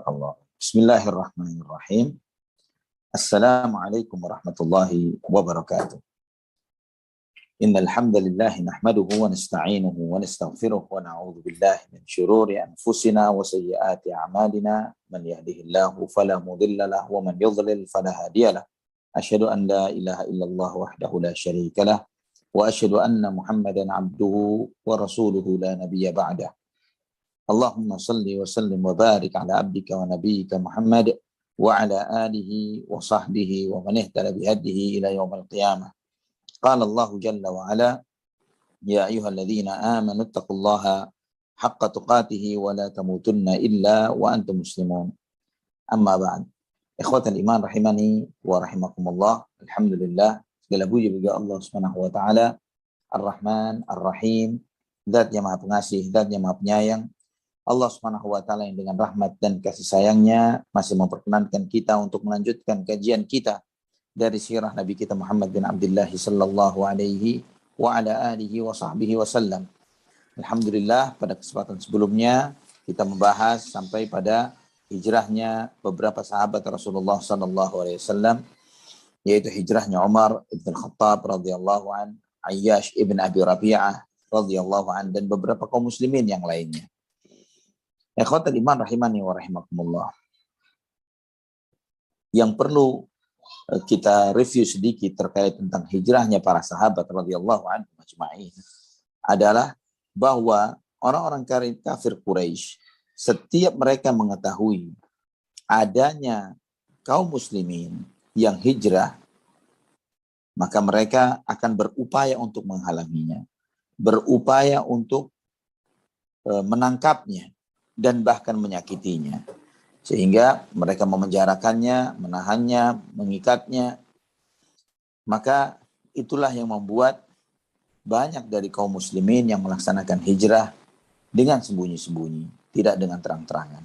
Allah. Bismillahirrahmanirrahim. Assalamualaikum warahmatullahi wabarakatuh. Innal hamdalillah nahmaduhu wa nasta'inuhu wa nastaghfiruh wa na'udzu billahi min shururi anfusina wa sayyiati a'malina. Man yahdihillahu fala mudilla lahu wa man yudlil fala hadiyalah. Asyhadu an la ilaha illallah wahdahu la syarika lah wa asyhadu anna Muhammadan 'abduhu wa rasuluhu la nabiyya ba'dah. Allahumma salli wa sallim wa barik ala abdika wa nabiyyika Muhammad wa ala alihi wa sahbihi wa man ihtada bihadihi ila yaumil qiyamah. Qala Allah jalla wa ala, ya ayyuhalladzina amanu taqullaha haqqa tuqatih wa la tamutunna illa wa antum muslimun. Amma ba'd. Ikhwatal iman rahimani wa rahimakumullah. Alhamdulillah, segala puji bagi Allah Subhanahu wa taala, Ar-Rahman, Ar-Rahim, Zat yang Maha Pengasih, Zat yang Maha Penyayang. Allah Subhanahu wa taala yang dengan rahmat dan kasih sayangnya masih memperkenankan kita untuk melanjutkan kajian kita dari sirah Nabi kita Muhammad bin Abdullah sallallahu alaihi wa ala alihi wa sahbihi wasallam. Alhamdulillah, pada kesempatan sebelumnya kita membahas sampai pada hijrahnya beberapa sahabat Rasulullah sallallahu alaihi wasallam, yaitu hijrahnya Umar ibn Khattab radhiyallahu an, Ayyash ibn Abi Rabi'ah radhiyallahu an, dan beberapa kaum muslimin yang lainnya. Ikhwatal iman rahimani wa rahimakumullah. Yang perlu kita review sedikit terkait tentang hijrahnya para sahabat radhiyallahu anhum ajma'in adalah bahwa orang-orang kafir Quraisy, setiap mereka mengetahui adanya kaum muslimin yang hijrah, maka mereka akan berupaya untuk menghalanginya, berupaya untuk menangkapnya dan bahkan menyakitinya. Sehingga mereka memenjarakannya, menahannya, mengikatnya. Maka itulah yang membuat banyak dari kaum muslimin yang melaksanakan hijrah dengan sembunyi-sembunyi, tidak dengan terang-terangan.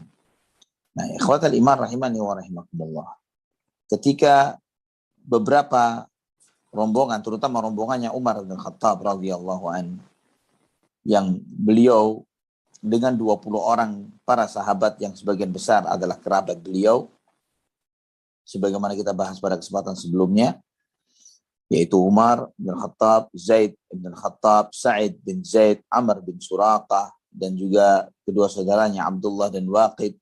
Nah, ikhwatal iman rahimani wa rahimakumullah. Ketika beberapa rombongan, terutama rombongannya Umar bin Khattab radhiyallahu an, yang beliau dengan 20 orang para sahabat yang sebagian besar adalah kerabat beliau, sebagaimana kita bahas pada kesempatan sebelumnya, yaitu Umar bin Khattab, Zaid bin Khattab, Sa'id bin Zaid, Amr bin Suraqah, dan juga kedua saudaranya Abdullah dan Waqid,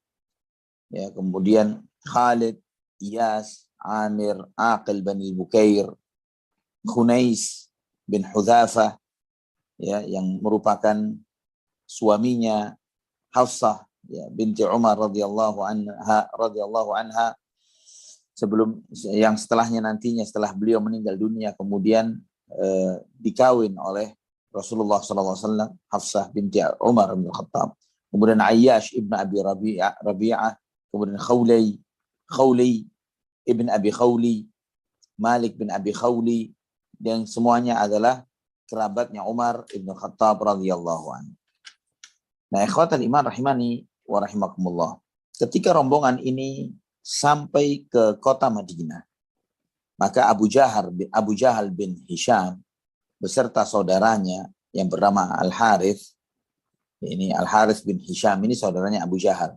ya, kemudian Khalid, Iyas, Amir, Aqil bin Bukair, Khunais bin Hudzafah, ya, yang merupakan suaminya Hafsah, ya, binti Umar radhiyallahu anha, sebelum yang setelahnya nantinya setelah beliau meninggal dunia kemudian dikawin oleh Rasulullah SAW, Hafsah binti Umar bin Khattab. Kemudian Ayyash ibn Abi Rabi'ah, kemudian Khawli ibn Abi Khawli, Malik bin Abi Khawli, dan semuanya adalah kerabatnya Umar ibn Khattab radhiyallahu anhu. Nah, ikhwatal iman rahimani wa rahimakumullah. Ketika rombongan ini sampai ke kota Madinah, maka Abu Jahal bin Hisham beserta saudaranya yang bernama Al-Harith, ini Al-Harith bin Hisham ini saudaranya Abu Jahal.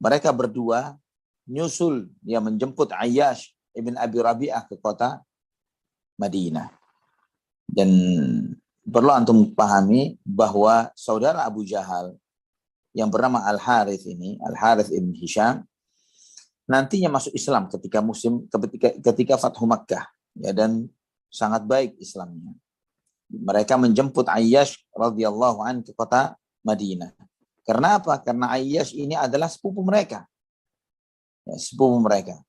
Mereka berdua nyusul, dia menjemput Ayyash ibn Abi Rabi'ah ke kota Madinah. Dan perlu antum pahami bahwa saudara Abu Jahal yang bernama Al-Harith ini, Al-Harith ibn Hisham, nantinya masuk Islam ketika Fathu Makkah, ya, dan sangat baik Islamnya. Mereka menjemput Ayyash radhiyallahu anhu ke kota Madinah. Karena apa? Karena Ayyash ini adalah sepupu mereka. Ya, sepupu mereka.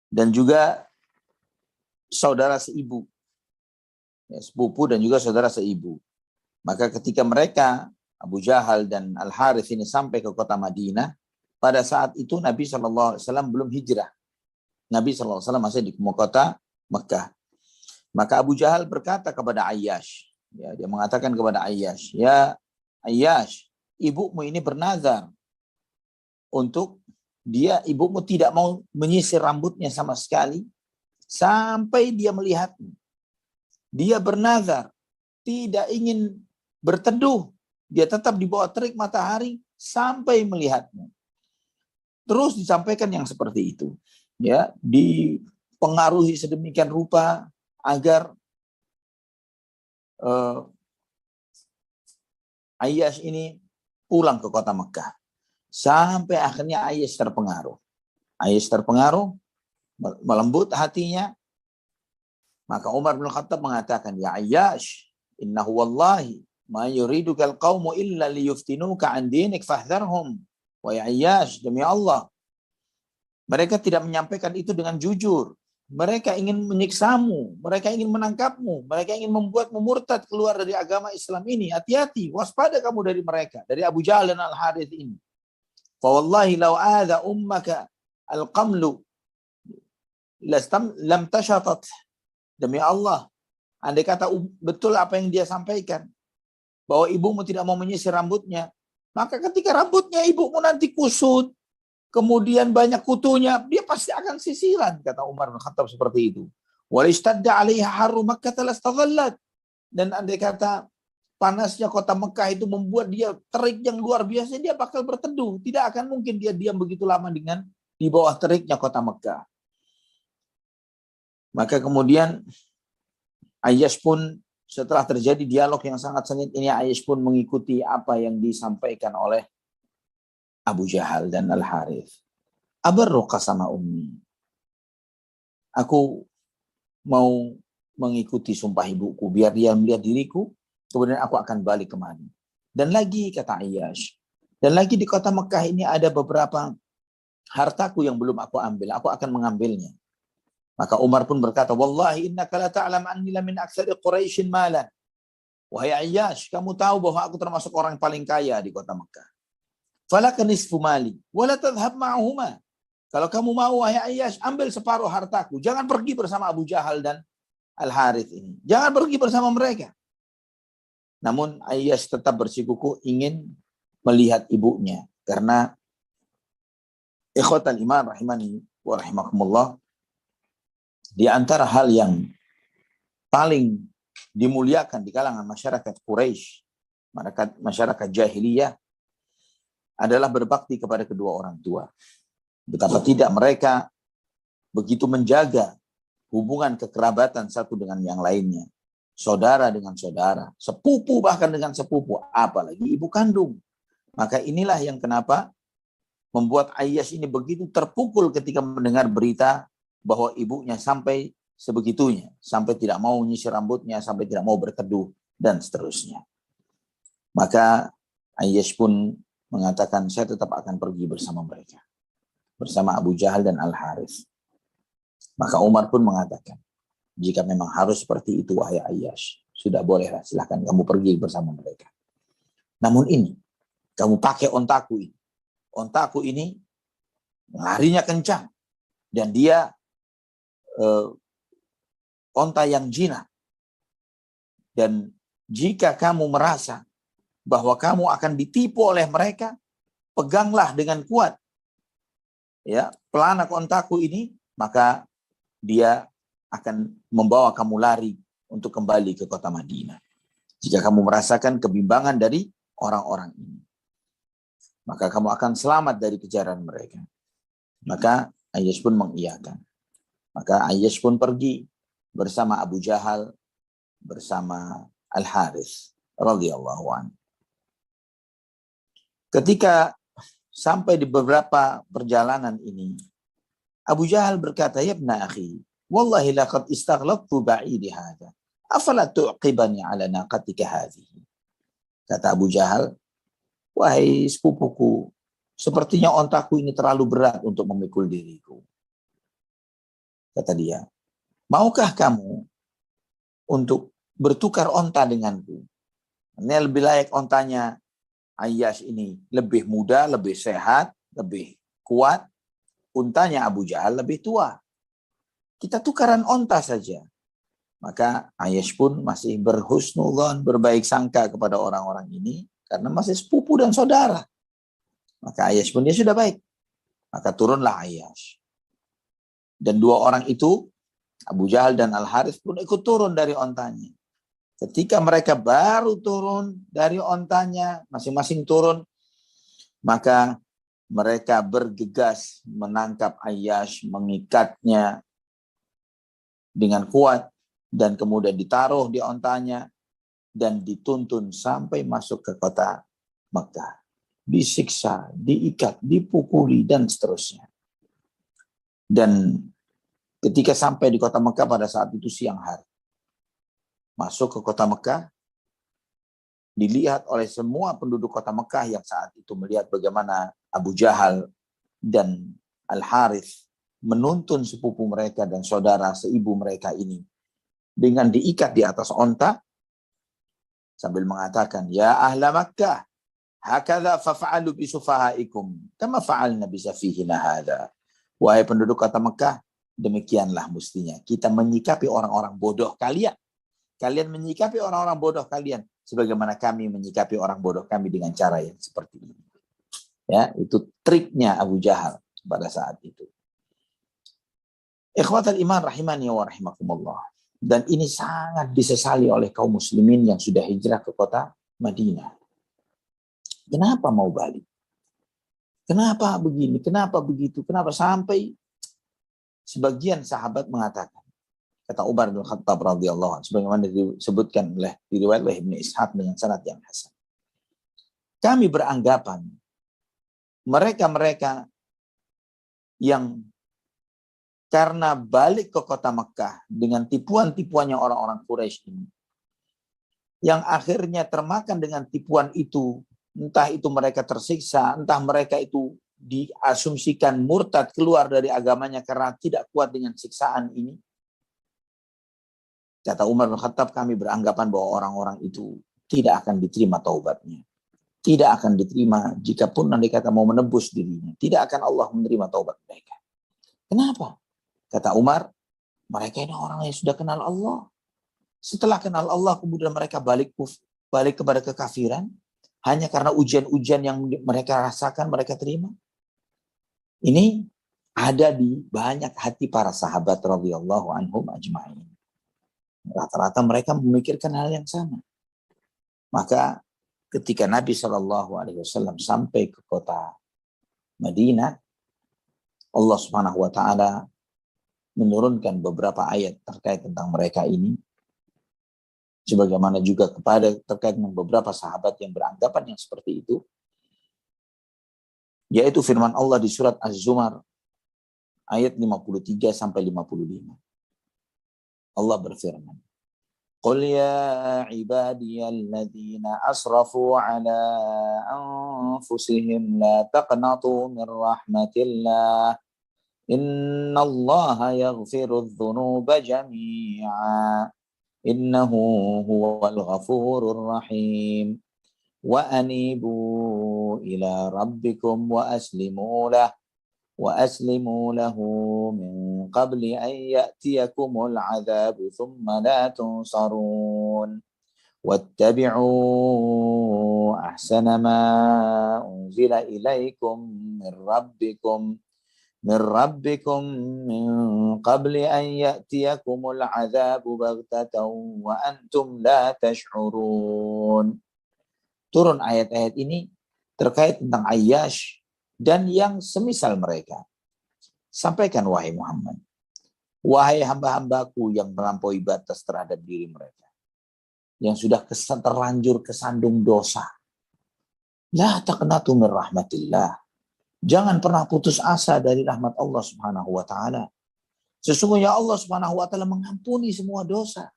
Dan juga saudara seibu. Ya, sepupu dan juga saudara seibu. Maka ketika mereka, Abu Jahal dan Al-Harith ini sampai ke kota Madinah, pada saat itu Nabi SAW belum hijrah. Nabi SAW masih di kota Mekah. Maka Abu Jahal berkata kepada Ayyash, ya, dia mengatakan kepada Ayyash, ya Ayyash, ibumu ini bernazar untuk ibumu tidak mau menyisir rambutnya sama sekali sampai dia melihatmu. Dia bernazar tidak ingin berteduh, dia tetap di bawah terik matahari sampai melihatmu. Terus disampaikan yang seperti itu. Ya, dipengaruhi sedemikian rupa agar Ayyash ini pulang ke kota Mekah. Sampai akhirnya Ayyash terpengaruh. Ayyash terpengaruh, melembut hatinya. Maka Umar bin Khattab mengatakan, ya Ayyash, innahu wallahi ma yuridukal qawmu illa liyuftinuka an dinik fahdharhum. Wa ya Ayyash, demi Allah, mereka tidak menyampaikan itu dengan jujur. Mereka ingin menyiksamu, mereka ingin menangkapmu, mereka ingin membuatmu murtad keluar dari agama Islam ini. Hati-hati, waspada kamu dari mereka, dari Abu Jahal dan Al-Harith ini. Fa wallahi law adha ummaka al-qamlu lam tashatat. Demi Allah, andai kata betul apa yang dia sampaikan, bahwa ibumu tidak mau menyisir rambutnya, maka ketika rambutnya ibumu nanti kusut, kemudian banyak kutunya, dia pasti akan sisiran, kata Umar bin Khattab seperti itu. Walistadda 'alaiha harru Makkah lastadhallat. Dan andai kata panasnya kota Mekah itu membuat dia terik yang luar biasa, dia bakal berteduh. Tidak akan mungkin dia diam begitu lama dengan di bawah teriknya kota Mekah. Maka kemudian Ayyash pun setelah terjadi dialog yang sangat sengit ini, Ayyash pun mengikuti apa yang disampaikan oleh Abu Jahal dan Al-Harith. Abarru qasama ummi. Aku mau mengikuti sumpah ibuku biar dia melihat diriku, kemudian aku akan balik kemari. Dan lagi kata Ayyash, dan lagi di kota Mekah ini ada beberapa hartaku yang belum aku ambil, aku akan mengambilnya. Maka Umar pun berkata, wallahi innaka la ta'lam anni la min aktsari Quraisyin malan. Wahai Ayyash, kamu tahu bahwa aku termasuk orang paling kaya di kota Mekah. Falaka nisfu mali, wala tadhhab ma'ahuma. Kalau kamu mau, wahai Ayyash, ambil separuh hartaku. Jangan pergi bersama Abu Jahal dan Al-Harith ini. Jangan pergi bersama mereka. Namun Ayyash tetap bersikukuh ingin melihat ibunya. Karena ikhwatal iman rahimani wa rahimakumullah, di antara hal yang paling dimuliakan di kalangan masyarakat Quraisy, masyarakat jahiliyah, adalah berbakti kepada kedua orang tua. Betapa tidak mereka begitu menjaga hubungan kekerabatan satu dengan yang lainnya. Saudara dengan saudara, sepupu bahkan dengan sepupu, apalagi ibu kandung. Maka inilah yang kenapa membuat Ayyash ini begitu terpukul ketika mendengar berita bahwa ibunya sampai sebegitunya, sampai tidak mau menyisir rambutnya, sampai tidak mau berteduh, dan seterusnya. Maka Ayyash pun mengatakan, saya tetap akan pergi bersama mereka, bersama Abu Jahal dan Al-Harith. Maka Umar pun mengatakan, jika memang harus seperti itu, wahai Ayyash, sudah bolehlah, silahkan kamu pergi bersama mereka. Namun ini, kamu pakai ontaku ini. Ontaku ini larinya kencang, dan dia onta yang jinak. Dan jika kamu merasa bahwa kamu akan ditipu oleh mereka, peganglah dengan kuat ya pelanak ontaku ini, maka dia akan membawa kamu lari untuk kembali ke kota Madinah. Jika kamu merasakan kebimbangan dari orang-orang ini, maka kamu akan selamat dari kejaran mereka. Maka Ayyash pun mengiyakan. Maka Ayyash pun pergi bersama Abu Jahal, bersama Al-Harith radhiyallahu anhu. Ketika sampai di beberapa perjalanan ini, Abu Jahal berkata, ya ibna akhi, wallahi laqad istaghlabtu ba'idi hadha, afala tu'qibani ala naqatika hadhihi. Kata Abu Jahal, wahai sepupuku, sepertinya ontaku ini terlalu berat untuk memikul diriku. Kata dia, maukah kamu untuk bertukar onta denganku? Ini lebih layak ontanya Ayyash ini lebih muda, lebih sehat, lebih kuat. Untanya Abu Jahal lebih tua. Kita tukaran onta saja. Maka Ayyash pun masih berhusnudzon, berbaik sangka kepada orang-orang ini, karena masih sepupu dan saudara. Maka Ayyash pun, dia sudah baik. Maka turunlah Ayyash. Dan dua orang itu, Abu Jahal dan Al-Harith pun ikut turun dari ontanya. Ketika mereka baru turun dari ontanya, masing-masing turun Maka mereka bergegas menangkap Ayyash, mengikatnya dengan kuat, dan kemudian ditaruh di ontanya, dan dituntun sampai masuk ke kota Mekah. Disiksa, diikat, dipukuli, dan seterusnya. Dan ketika sampai di kota Mekah pada saat itu siang hari, masuk ke kota Mekah, dilihat oleh semua penduduk kota Mekah yang saat itu melihat bagaimana Abu Jahal dan Al-Harith menuntun sepupu mereka dan saudara seibu mereka ini dengan diikat di atas onta sambil mengatakan, ya ahla Makkah, hakadha fafa'alu bisufahaikum kama fa'alna bisafihina hadha. Wahai penduduk kota Mekah, demikianlah mestinya kita menyikapi orang-orang bodoh kalian. Kalian menyikapi orang-orang bodoh kalian sebagaimana kami menyikapi orang bodoh kami dengan cara yang seperti ini. Ya, itu triknya Abu Jahal pada saat itu. Ikhwatal iman rahimani wa rahimakumullah. Dan ini sangat disesali oleh kaum muslimin yang sudah hijrah ke kota Madinah. Kenapa mau balik? Kenapa begini? Kenapa begitu? Kenapa sampai sebagian sahabat mengatakan, kata Umar bin Khattab radhiyallahu anhu, sebagaimana disebutkan oleh diriwayat oleh Ibnu Ishaq dengan sanad yang hasan. Kami beranggapan mereka-mereka yang karena balik ke kota Mekah dengan tipuan-tipuannya orang-orang Quraisy ini, yang akhirnya termakan dengan tipuan itu, entah itu mereka tersiksa, entah mereka itu diasumsikan murtad keluar dari agamanya karena tidak kuat dengan siksaan ini. Kata Umar bin Khattab, kami beranggapan bahwa orang-orang itu tidak akan diterima taubatnya. Tidak akan diterima jika pun nanti kata mau menebus dirinya. Tidak akan Allah menerima taubat mereka. Kenapa? Kata Umar, mereka ini orang yang sudah kenal Allah. Setelah kenal Allah, kemudian mereka balik kepada kekafiran. Hanya karena ujian-ujian yang mereka rasakan, mereka terima. Ini ada di banyak hati para sahabat radhiyallahu anhum ajma'in. Rata-rata mereka memikirkan hal yang sama. Maka ketika Nabi SAW sampai ke kota Madinah, Allah Subhanahu wa Ta'ala menurunkan beberapa ayat terkait tentang mereka ini, sebagaimana juga terkait dengan beberapa sahabat yang beranggapan yang seperti itu, yaitu firman Allah di surat Az-Zumar ayat 53 sampai 55. Allah berfirman, Qul ya ibadiyalladzina asrafu ala anfusihim la taqnatu min rahmatillah innallaha yaghfirudz dzunuba jami'a innahu huwal ghafurur rahim wa anibu ila rabbikum wa aslimu lahu min qabli an ya'tiyakumul 'adzabu thumma la tunsarun wattabi'u ahsana ma unzila ilaikum min rabbikum min qabli an ya'tiyakumul 'adzabu baghtatan wa antum la tash'urun. Turun ayat-ayat ini terkait tentang Ayyash dan yang semisal mereka. Sampaikan wahai Muhammad, wahai hamba-hambaku yang melampaui batas terhadap diri mereka, yang sudah terlanjur kesandung dosa. La taqnatu min rahmatillah. Jangan pernah putus asa dari rahmat Allah Subhanahu wa Ta'ala. Sesungguhnya Allah Subhanahu wa Ta'ala mengampuni semua dosa.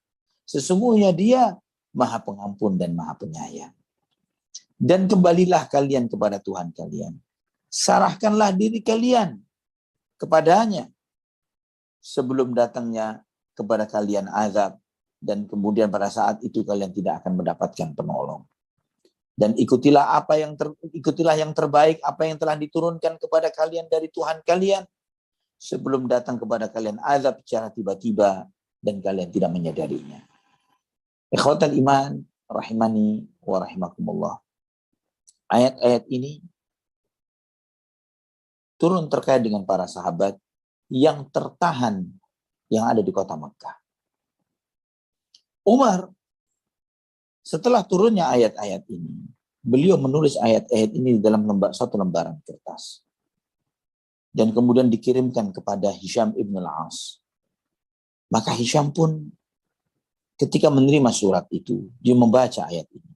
Sesungguhnya Dia Maha Pengampun dan Maha Penyayang. Dan kembalilah kalian kepada Tuhan kalian. Sarahkanlah diri kalian kepadanya sebelum datangnya kepada kalian azab, dan kemudian pada saat itu kalian tidak akan mendapatkan penolong. Dan ikutilah yang terbaik apa yang telah diturunkan kepada kalian dari Tuhan kalian sebelum datang kepada kalian azab secara tiba-tiba dan kalian tidak menyadarinya. Ikhwatal iman rahimani wa rahimakumullah. Ayat-ayat ini turun terkait dengan para sahabat yang tertahan yang ada di kota Mekah. Umar setelah turunnya ayat-ayat ini, beliau menulis ayat-ayat ini di dalam satu lembaran kertas. Dan kemudian dikirimkan kepada Hisham ibn al-As. Maka Hisham pun ketika menerima surat itu, dia membaca ayat ini.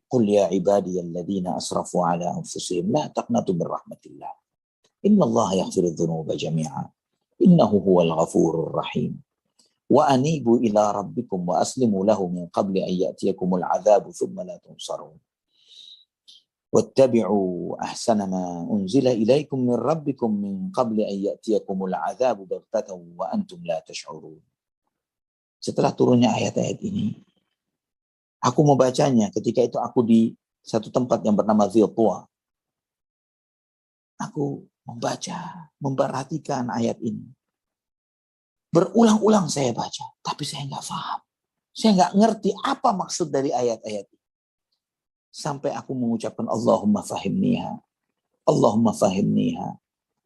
Qul ya ibadiyalladzina asrafu ala anfusihim la taqnatu min rahmatillah. Innallaha yaghfiru dzunuba jami'a. Innahu huwal ghafurur rahim. Wa anibu ila rabbikum wa aslimu lahu min qabli an ya'tiyakumul 'adzabu thumma la tunsarun. واتبعوا أحسن ما أنزل إليكم من ربكم من قبل أن يأتيكم العذاب بغتة وأنتم لا تشعرون. Setelah turunnya ayat-ayat ini, aku membacanya. Ketika itu aku di satu tempat yang bernama Ziltuwa. Aku membaca, memperhatikan ayat ini. Berulang-ulang saya baca, tapi saya nggak paham. Saya nggak ngerti apa maksud dari ayat-ayat ini. Sampai aku mengucapkan Allahumma fahimniha. Allahumma fahimniha.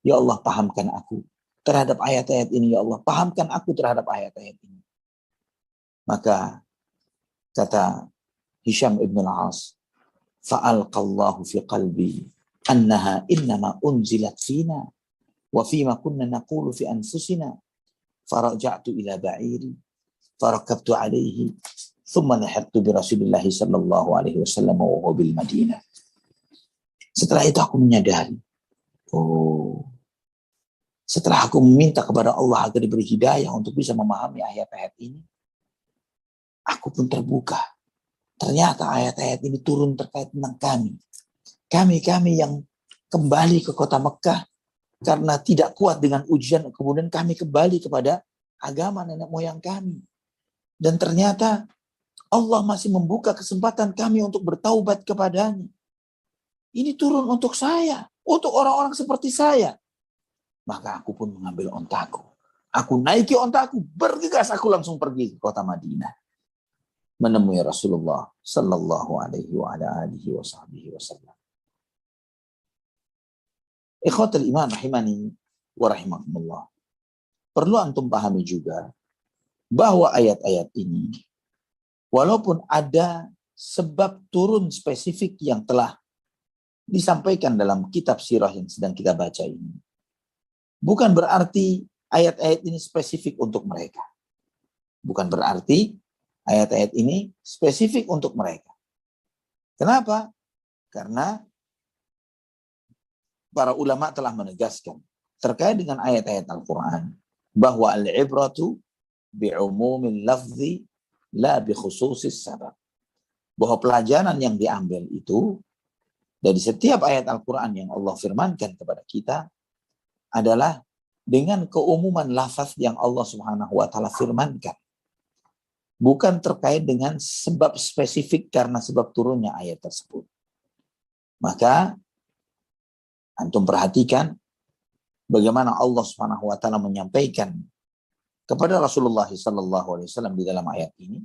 Ya Allah, pahamkan aku terhadap ayat-ayat ini. Ya Allah, pahamkan aku terhadap ayat-ayat ini. Maka kata Hisham ibn al-As, fa'alqallahu fi qalbi annaha innama unzilat fina wa fima kunna naqulu fi anfusina faraja'tu ila ba'iri farakabtu alaihi thumma lahiqtu bi Rasulillah sallallahu alaihi wasallam wa huwa bil Madinah. Setelah itu aku menyadari, setelah aku meminta kepada Allah agar diberi hidayah untuk bisa memahami ayat-ayat ini, aku pun terbuka. Ternyata ayat-ayat ini turun terkait tentang kami. Kami yang kembali ke kota Mekah karena tidak kuat dengan ujian, kemudian kami kembali kepada agama nenek moyang kami. Dan ternyata Allah masih membuka kesempatan kami untuk bertaubat kepadanya. Ini turun untuk saya, untuk orang-orang seperti saya. Maka aku pun mengambil ontaku. Aku naiki ontaku, bergegas aku langsung pergi ke kota Madinah. Menemui Rasulullah sallallahu alaihi wa ala alihi wa sahbihi wasallam. Ikhwatul iman rahimani wa rahimakumullah. Perlu antum pahami juga bahwa ayat-ayat ini, walaupun ada sebab turun spesifik yang telah disampaikan dalam kitab sirah yang sedang kita baca ini, bukan berarti ayat-ayat ini spesifik untuk mereka. Bukan berarti ayat-ayat ini spesifik untuk mereka. Kenapa? Karena para ulama telah menegaskan terkait dengan ayat-ayat Al-Quran bahwa al-ibratu bi'umumil lafzi la bi khususis sabab. Bahwa pelajaran yang diambil itu dari setiap ayat Al-Quran yang Allah firmankan kepada kita adalah dengan keumuman lafaz yang Allah Subhanahu wa taala firmankan. Bukan terkait dengan sebab spesifik karena sebab turunnya ayat tersebut. Maka antum perhatikan bagaimana Allah Subhanahu wa taala menyampaikan kepada Rasulullah sallallahu alaihi wasallam di dalam ayat ini,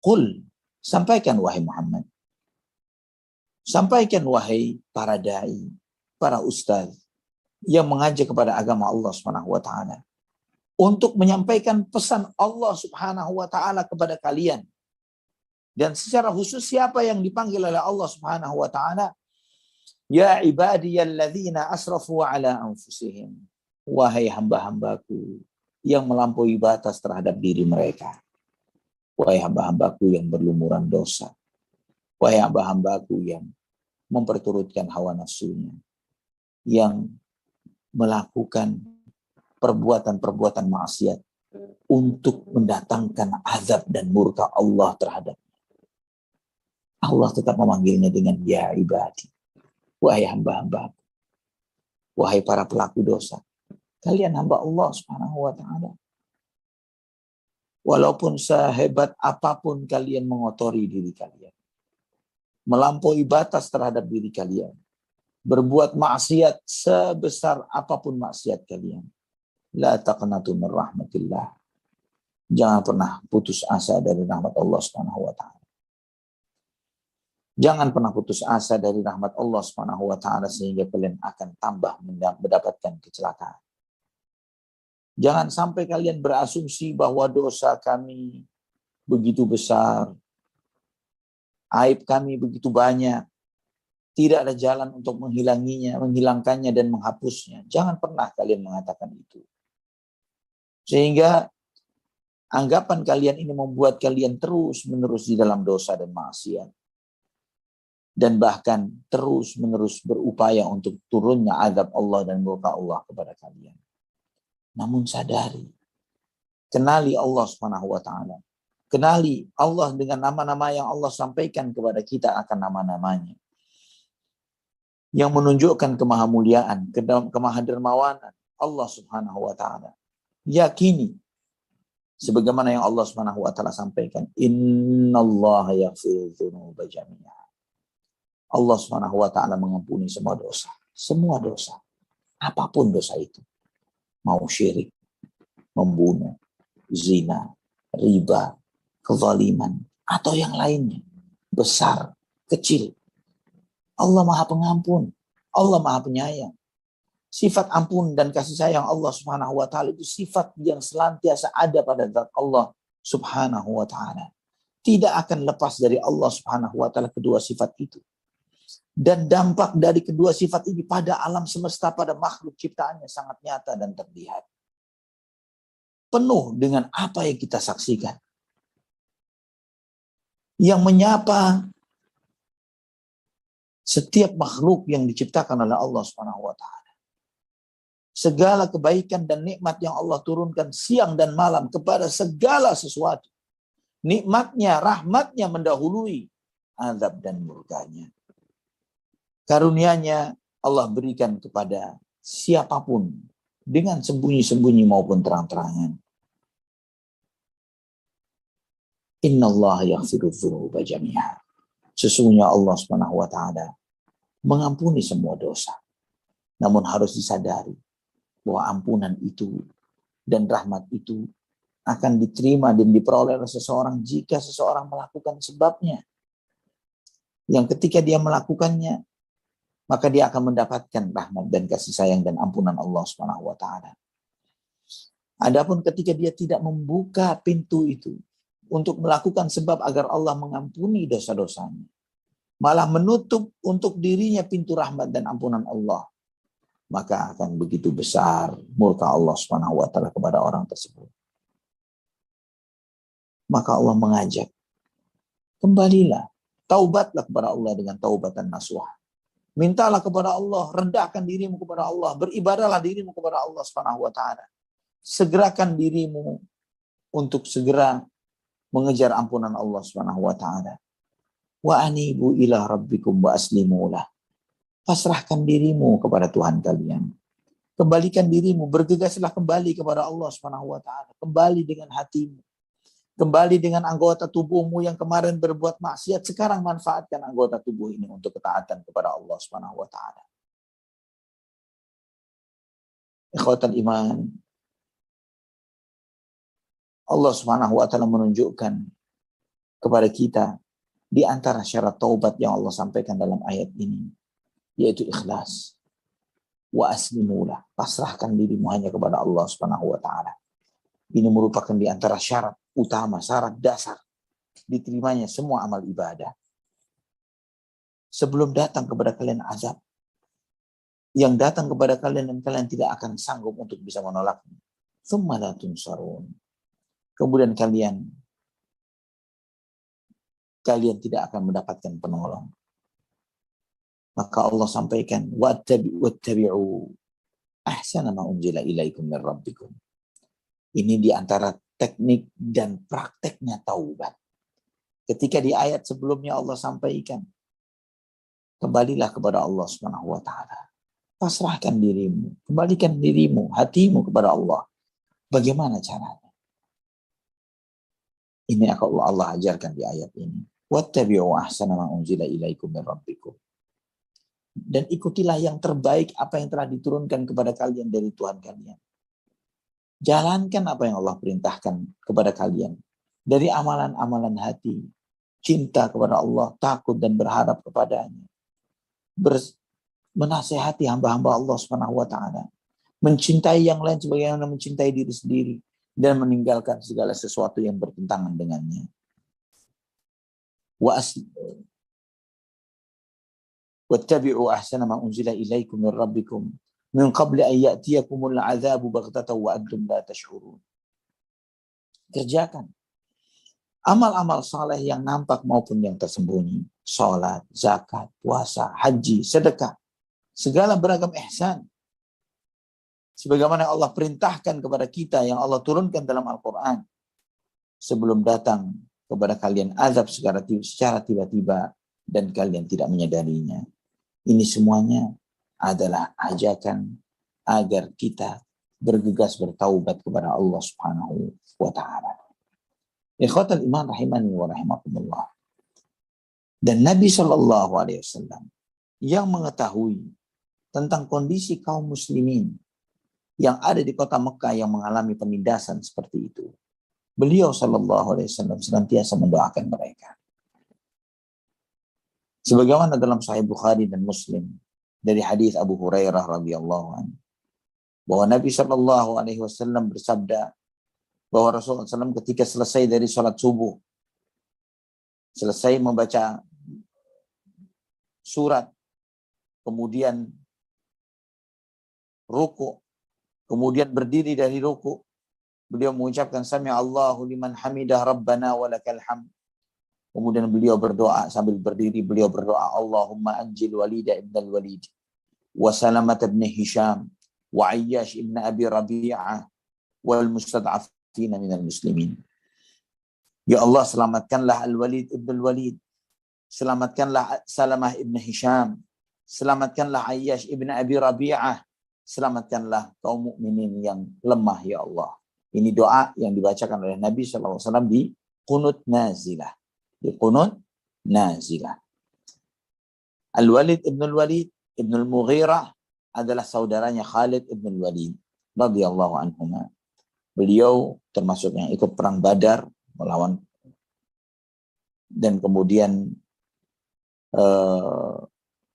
"Qul," sampaikan wahai Muhammad. Sampaikan wahai para dai, para ustaz yang mengajak kepada agama Allah Subhanahu wa taala untuk menyampaikan pesan Allah Subhanahu wa taala kepada kalian. Dan secara khusus siapa yang dipanggil oleh Allah Subhanahu wa taala? Ya ibadiyalladzina asrafu ala anfusihim. Wahai hamba-hambaku yang melampaui batas terhadap diri mereka. Wahai hamba-hambaku yang berlumuran dosa. Wahai hamba-hambaku yang memperturutkan hawa nafsunya. Yang melakukan perbuatan-perbuatan maksiat untuk mendatangkan azab dan murka Allah terhadapnya. Allah tetap memanggilnya dengan ya ibadi. Wahai hamba-hamba. Wahai para pelaku dosa. Kalian hamba Allah Subhanahu wa taala. Walaupun sehebat apapun kalian mengotori diri kalian. Melampaui batas terhadap diri kalian. Berbuat maksiat sebesar apapun maksiat kalian. La taqnatu min rahmatillah. Jangan pernah putus asa dari rahmat Allah Subhanahu wa taala. Jangan pernah putus asa dari rahmat Allah Subhanahu wa taala sehingga kalian akan tambah mendapatkan kecelakaan. Jangan sampai kalian berasumsi bahwa dosa kami begitu besar, aib kami begitu banyak, Tidak ada jalan untuk menghilanginya, menghilangkannya dan menghapusnya. Jangan pernah kalian mengatakan itu. Sehingga anggapan kalian ini membuat kalian terus-menerus di dalam dosa dan maksiat. Dan bahkan terus-menerus berupaya untuk turunnya azab Allah dan murka Allah kepada kalian. Namun sadari, kenali Allah Subhanahu wa taala. Kenali Allah dengan nama-nama yang Allah sampaikan kepada kita akan nama-namanya. Yang menunjukkan kemahamuliaan, kemahadermawanan Allah Subhanahu wa taala. Yakini sebagaimana yang Allah Subhanahu wa taala sampaikan, innallaha yaghfiru dzunuba jami'a. Allah Subhanahu wa taala mengampuni semua dosa, apapun dosa itu. Mau syirik, membunuh, zina, riba, kezaliman atau yang lainnya, besar, kecil. Allah Maha Pengampun, Allah Maha Penyayang. Sifat ampun dan kasih sayang Allah Subhanahu wa taala itu sifat yang senantiasa ada pada zat Allah Subhanahu wa taala. Tidak akan lepas dari Allah Subhanahu wa taala kedua sifat itu. Dan dampak dari kedua sifat ini pada alam semesta, pada makhluk ciptaannya sangat nyata dan terlihat. Penuh dengan apa yang kita saksikan. Yang menyapa setiap makhluk yang diciptakan oleh Allah Subhanahu wa taala. Segala kebaikan dan nikmat yang Allah turunkan siang dan malam kepada segala sesuatu. Nikmatnya, rahmatnya mendahului azab dan murkanya. Karunia-Nya Allah berikan kepada siapapun dengan sembunyi-sembunyi maupun terang-terangan. Innallaha yaghfiru dzunuba jami'a. Sesungguhnya Allah Subhanahu wa taala mengampuni semua dosa. Namun harus disadari bahwa ampunan itu dan rahmat itu akan diterima dan diperoleh oleh seseorang jika seseorang melakukan sebabnya. Yang ketika dia melakukannya, maka dia akan mendapatkan rahmat dan kasih sayang dan ampunan Allah Subhanahu wa taala. Adapun ketika dia tidak membuka pintu itu untuk melakukan sebab agar Allah mengampuni dosa-dosanya, malah menutup untuk dirinya pintu rahmat dan ampunan Allah, maka akan begitu besar murka Allah Subhanahu wa taala kepada orang tersebut. Maka Allah mengajak, kembalilah, taubatlah kepada Allah dengan taubatan nasuha. Mintalah kepada Allah, rendahkan dirimu kepada Allah, beribadahlah dirimu kepada Allah Subhanahu wa taala. Segerakan dirimu untuk segera mengejar ampunan Allah Subhanahu wa taala. Wa anibu ila rabbikum wa aslimulah. Pasrahkan dirimu kepada Tuhan kalian. Kembalikan dirimu, bergegaslah kembali kepada Allah Subhanahu wa taala. Kembali dengan hatimu. Kembali dengan anggota tubuhmu yang kemarin berbuat maksiat, sekarang manfaatkan anggota tubuh ini untuk ketaatan kepada Allah Subhanahu wa taala. Ikhwatal iman, Allah Subhanahu wa taala menunjukkan kepada kita di antara syarat taubat yang Allah sampaikan dalam ayat ini, yaitu ikhlas. Wa aslimulah, pasrahkan dirimu hanya kepada Allah Subhanahu wa taala. Ini merupakan di antara syarat utama, syarat dasar diterimanya semua amal ibadah. Sebelum datang kepada kalian azab, yang datang kepada kalian dan kalian tidak akan sanggup untuk bisa menolaknya. Tsumma la tunsarun. Kemudian kalian tidak akan mendapatkan penolong. Maka Allah sampaikan, wattabi'u ahsana ma unzila ilaikum min rabbikum. Ini di antara teknik dan prakteknya taubat. Ketika di ayat sebelumnya Allah sampaikan, kembalilah kepada Allah Subhanahu wa taala. Pasrahkan dirimu, kembalikan dirimu, hatimu kepada Allah. Bagaimana caranya? Ini akan Allah ajarkan di ayat ini. Wattabi'u ahsana ma unzila ilaikum min rabbikum. Dan ikutilah yang terbaik apa yang telah diturunkan kepada kalian dari Tuhan kalian. Jalankan apa yang Allah perintahkan kepada kalian. Dari amalan-amalan hati. Cinta kepada Allah, takut dan berharap kepadanya. Menasehati hamba-hamba Allah Subhanahu wa taala. Mencintai yang lain sebagaimana mencintai diri sendiri. Dan meninggalkan segala sesuatu yang bertentangan dengannya. Wattabi'u ahsana ma unzila ilaikum min rabbikum min qabli an ya'tiyakumul 'adzabu baghtatan wa antum la tash'urun. Kerjakan amal-amal saleh yang nampak maupun yang tersembunyi. Salat, zakat, puasa, haji, sedekah. Segala beragam ihsan. Sebagaimana Allah perintahkan kepada kita yang Allah turunkan dalam Al-Quran. Sebelum datang kepada kalian azab secara tiba-tiba dan kalian tidak menyadarinya. Ini semuanya adalah ajakan agar kita bergegas bertaubat kepada Allah Subhanahu wa ta'ala. Ikhwatal iman rahimani wa rahimakumullah. Dan Nabi SAW yang mengetahui tentang kondisi kaum muslimin yang ada di kota Mekah yang mengalami penindasan seperti itu. Beliau SAW senantiasa mendoakan mereka. Sebagaimana dalam Sahih Bukhari dan Muslim dari hadis Abu Hurairah radhiyallahu anhu bahwa Nabi SAW bersabda bahwa Rasulullah SAW ketika selesai dari sholat subuh, selesai membaca surat, kemudian ruku, kemudian berdiri dari ruku, beliau mengucapkan Sami Allahu liman hamidah Rabbana walakal hamd. Kemudian beliau berdoa sambil berdiri, beliau berdoa Allahumma anjil Walid ibn al-Walid wa Salamat ibn Hisham wa Ayyash ibn Abi Rabi'ah wal mustad'afina minal muslimin. Ya Allah, selamatkanlah Al-Walid ibn al-Walid, selamatkanlah Salamah ibn Hisham, selamatkanlah Ayyash ibn Abi Rabi'ah, selamatkanlah kaum mukminin yang lemah ya Allah. Ini doa yang dibacakan oleh Nabi SAW di Qunut Nazilah. Di Qunut Nazilah. Al-Walid ibn al-Walid ibn al-Mughirah adalah saudaranya Khalid ibn al-Walid radhiyallahu anhuma. Beliau termasuk yang ikut perang Badar melawan, dan kemudian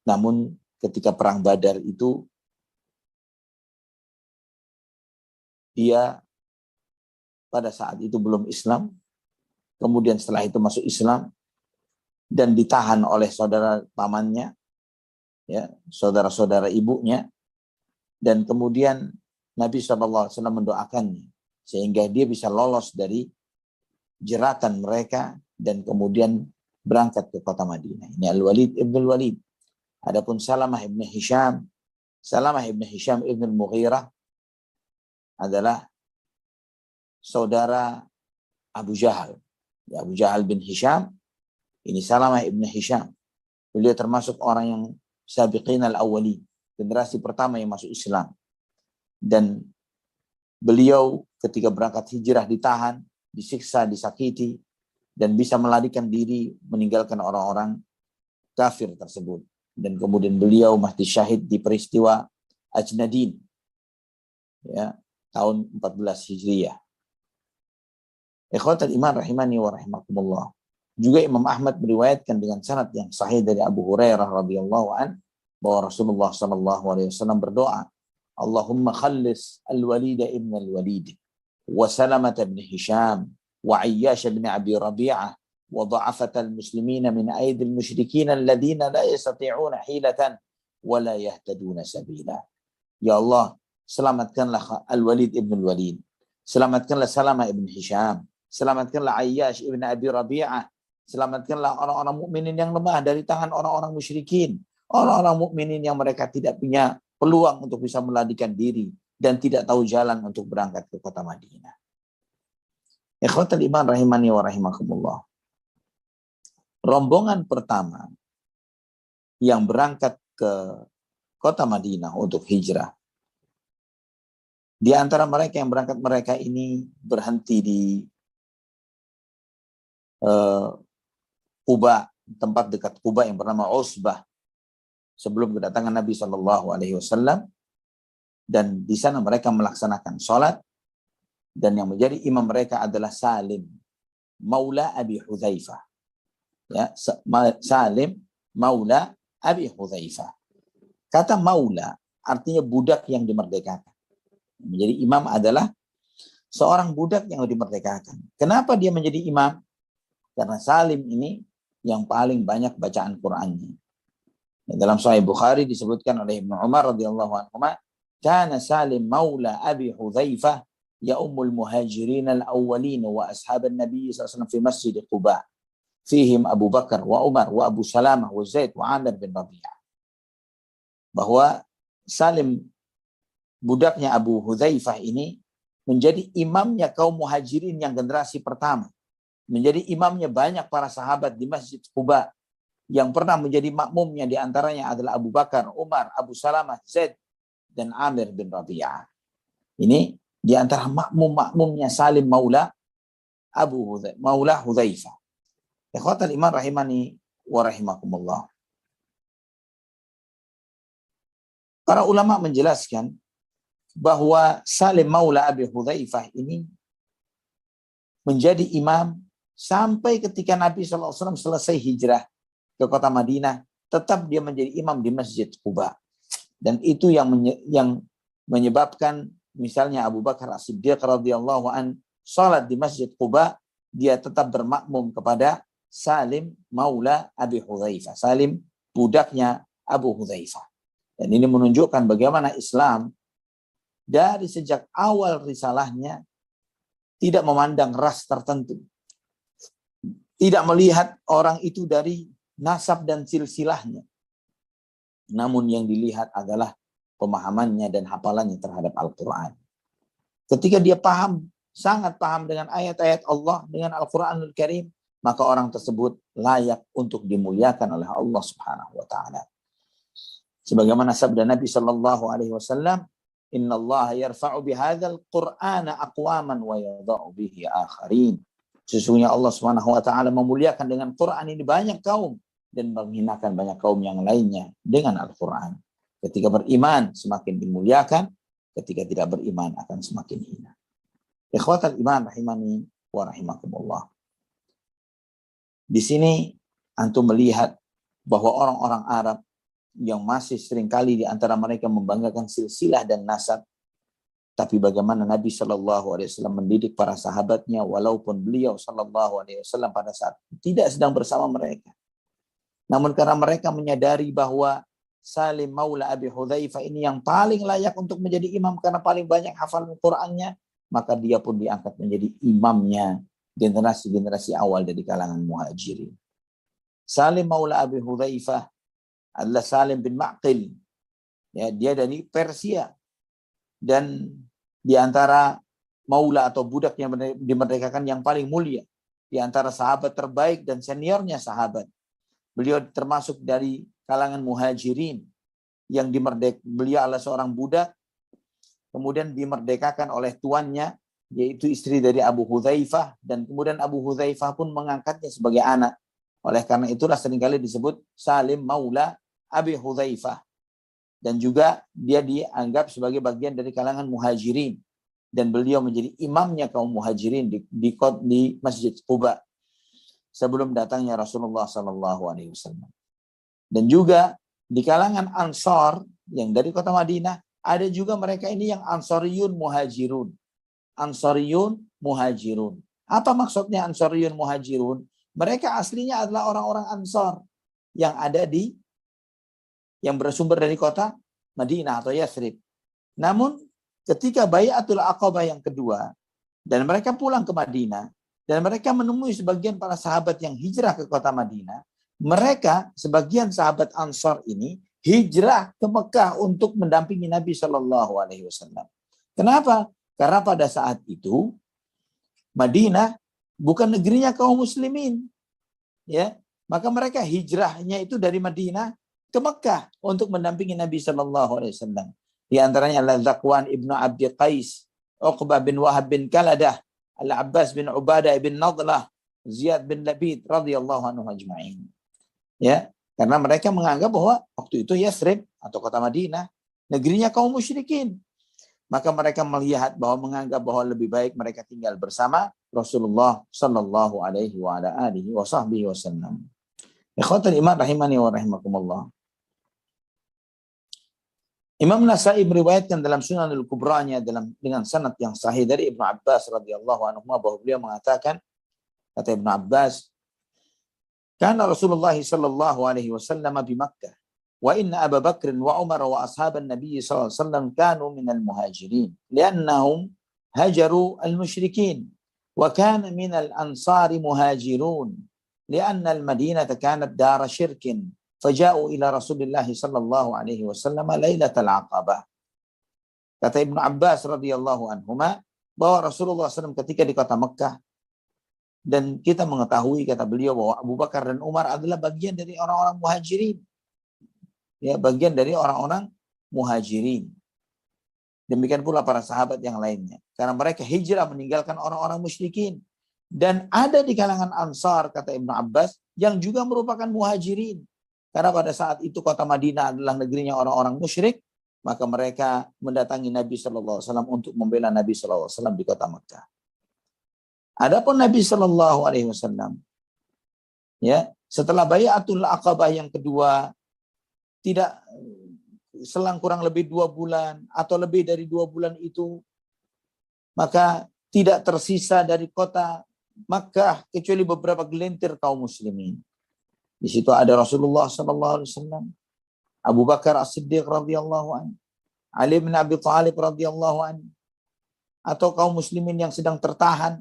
namun ketika perang Badar itu dia pada saat itu belum Islam, kemudian setelah itu masuk Islam dan ditahan oleh saudara pamannya, ya, saudara-saudara ibunya, dan kemudian Nabi SAW mendoakannya sehingga dia bisa lolos dari jeratan mereka dan kemudian berangkat ke kota Madinah. Ini Al-Walid ibn al-Walid. Adapun Salamah ibn Hisham ibn al-Mughirah adalah saudara Abu Jahal. Abu Jahal bin Hisham, ini Salamah ibn Hisham. Beliau termasuk orang yang sabiqin al-awwali, generasi pertama yang masuk Islam. Dan beliau ketika berangkat hijrah ditahan, disiksa, disakiti, dan bisa melarikan diri meninggalkan orang-orang kafir tersebut. Dan kemudian beliau mati syahid di peristiwa Ajnadin, ya, tahun 14 Hijriah. Ikhwatal iman rahimani wa rahimakumullah. Juga Imam Ahmad meriwayatkan dengan sanad yang sahih dari Abu Hurairah radhiyallahu an bahwa Rasulullah sallallahu alaihi wasallam berdoa, Allahumma khallis al-Walid ibn al-Walid wa Salamat ibn Hisham wa Ayyash ibn Abi Rabi'ah wa dha'afat al-muslimina min aidi al-musyrikin alladhina la yastati'una hilatan wa la yahtaduna sabila. Ya Allah, selamatkanlah Al-Walid ibn al-Walid, selamatkanlah Salamah ibn Hisham, selamatkanlah Ayyash ibn Abi Rabi'ah, selamatkanlah orang-orang mukminin yang lemah dari tangan orang-orang musyrikin, orang-orang mukminin yang mereka tidak punya peluang untuk bisa melarikan diri dan tidak tahu jalan untuk berangkat ke kota Madinah. Ikhwatal iman rahimani wa rahimakumullah. Rombongan pertama yang berangkat ke kota Madinah untuk hijrah, di antara mereka yang berangkat, mereka ini berhenti di Quba, tempat dekat Quba yang bernama Usbah, sebelum kedatangan Nabi SAW, dan di sana mereka melaksanakan sholat, dan yang menjadi imam mereka adalah Salim Maula Abi Hudzaifah, ya, Salim Maula Abi Hudzaifah. Kata Maula artinya budak yang dimerdekakan. Menjadi imam adalah seorang budak yang dimerdekakan. Kenapa dia menjadi imam? Karena Salim ini yang paling banyak bacaan Qur'annya. Dalam Sahih Bukhari disebutkan oleh Ibnu Umar radhiyallahu anhu, kana Salim maula Abi Hudzaifah ya ummul muhajirin al-awwalin wa ashaban Nabi sallallahu alaihi wasallam fi Masjid Quba. Fihim Abu Bakar wa Umar wa Abu Salamah wa Zaid wa Amir bin Rabi'ah. Bahwa Salim, budaknya Abu Hudzaifah ini, menjadi imamnya kaum muhajirin yang generasi pertama. Menjadi imamnya banyak para sahabat di Masjid Quba. Yang pernah menjadi makmumnya di antaranya adalah Abu Bakar, Umar, Abu Salamah, Zaid, dan Amir bin Rabi'ah. Ini di antara makmum-makmumnya Salim maula Hudzaifah. Ikhwatal iman rahimani wa rahimakumullah. Para ulama menjelaskan bahwa Salim maula Abi Hudzaifah ini menjadi imam sampai ketika Nabi SAW selesai hijrah ke kota Madinah, tetap dia menjadi imam di Masjid Quba. Dan itu yang menyebabkan misalnya Abu Bakar As-Siddiq radhiyallahu an salat di Masjid Quba, dia tetap bermakmum kepada Salim maula Abi Hudzaifah. Salim budaknya Abu Hudzaifah. Dan ini menunjukkan bagaimana Islam dari sejak awal risalahnya tidak memandang ras tertentu. Tidak melihat orang itu dari nasab dan silsilahnya. Namun yang dilihat adalah pemahamannya dan hafalannya terhadap Al-Quran. Ketika dia sangat paham dengan ayat-ayat Allah, dengan Al-Quranul Karim, maka orang tersebut layak untuk dimuliakan oleh Allah Subhanahu wa taala. Sebagaimana sabda Nabi sallallahu alaihi wasallam, "Innallaha yarfa'u bihadzal Qur'ana aqwaman wa yadha'u bihi akharin." Sesungguhnya Allah Subhanahu wa taala memuliakan dengan Quran ini banyak kaum dan menghinakan banyak kaum yang lainnya dengan Al-Quran. Ketika beriman semakin dimuliakan, ketika tidak beriman akan semakin hina. Ikhwatal iman rahimani wa rahimakumullah. Di sini antum melihat bahwa orang-orang Arab yang masih seringkali di antara mereka membanggakan silsilah dan nasab, tapi bagaimana Nabi Shallallahu Alaihi Wasallam mendidik para sahabatnya, walaupun beliau Shallallahu Alaihi Wasallam pada saat tidak sedang bersama mereka. Namun karena mereka menyadari bahwa Salim maula Abi Hudzaifah ini yang paling layak untuk menjadi imam karena paling banyak hafalan Qur'annya, maka dia pun diangkat menjadi imamnya generasi-generasi awal dari kalangan muhajirin. Salim maula Abi Hudzaifah adalah Salim bin Ma'qil. Ya, dia dari Persia. Dan di antara maula atau budak yang dimerdekakan yang paling mulia. Di antara sahabat terbaik dan seniornya sahabat. Beliau termasuk dari kalangan muhajirin. Yang beliau adalah seorang budak. Kemudian dimerdekakan oleh tuannya, yaitu istri dari Abu Hudzaifah, dan kemudian Abu Hudzaifah pun mengangkatnya sebagai anak. Oleh karena itulah seringkali disebut Salim maula Abi Hudzaifah. Dan juga dia dianggap sebagai bagian dari kalangan muhajirin. Dan beliau menjadi imamnya kaum muhajirin di Masjid Quba sebelum datangnya Rasulullah SAW. Dan juga di kalangan Ansar yang dari kota Madinah, ada juga mereka ini yang Ansariyun Muhajirun. Ansariyun Muhajirun. Apa maksudnya Ansariyun Muhajirun? Mereka aslinya adalah orang-orang Ansar yang ada yang bersumber dari kota Madinah atau Yathrib. Namun ketika Bai'atul Aqabah yang kedua dan mereka pulang ke Madinah dan mereka menemui sebagian para sahabat yang hijrah ke kota Madinah, mereka sebagian sahabat Ansar ini hijrah ke Mekah untuk mendampingi Nabi Shallallahu Alaihi Wasallam. Kenapa? Karena pada saat itu Madinah bukan negerinya kaum muslimin, ya. Maka mereka hijrahnya itu dari Madinah ke Mekah untuk mendampingi Nabi Shallallahu Alaihi Wasallam. Di antaranya adalah Zakwan ibnu Abdi Qais, Uqbah bin Wahab bin Kaladah, Al-Abbas bin Ubadah bin Nadlah, Ziyad bin Labid radhiyallahu anhu ajma'in. Ya, karena mereka menganggap bahwa waktu itu Yathrib atau kota Madinah negerinya kaum musyrikin. Maka mereka melihat bahwa menganggap bahwa lebih baik mereka tinggal bersama Rasulullah sallallahu alaihi wa ala alihi wa sahbihi wasallam. Ikhwatul iman rahimani wa rahimakumullah. Imam Nasai meriwayatkan dalam Sunanul Kubranya dengan sanad yang sahih dari Ibnu Abbas radhiyallahu anhu bahwa beliau mengatakan, kata Ibnu Abbas, "Kana Rasulullah sallallahu alaihi wasallam di Makkah Wa inna Abu Bakr wa Umar wa ashaban Nabi sallallahu alaihi wasallam kanu minal muhajirin liannahum hajaru al-musyrikin wa kana minal ansari muhajirun lianna al-Madinah kanat dara syirkin faja'u ila Rasulillah sallallahu alaihi wasallam lailatal aqabah. Kata Ibnu Abbas radhiyallahu anhuma bahwa Rasulullah SAW ketika di kota Mekah, dan kita mengetahui kata beliau bahwa Abu Bakar dan Umar adalah bagian dari orang-orang muhajirin. Ya, bagian dari orang-orang muhajirin. Demikian pula para sahabat yang lainnya. Karena mereka hijrah meninggalkan orang-orang musyrikin. Dan ada di kalangan Ansar, kata Ibnu Abbas, yang juga merupakan muhajirin. Karena pada saat itu kota Madinah adalah negerinya orang-orang musyrik, maka mereka mendatangi Nabi SAW untuk membela Nabi SAW di kota Mekah. Adapun Nabi SAW, ya, setelah Bai'atul Aqabah yang kedua, tidak selang kurang lebih 2 bulan atau lebih dari 2 bulan itu, maka tidak tersisa dari kota Makkah kecuali beberapa gelintir kaum muslimin. Di situ ada Rasulullah SAW, Abu Bakar As-Siddiq radhiyallahu anhu, Ali bin Abi Thalib radhiyallahu anhu, atau kaum muslimin yang sedang tertahan,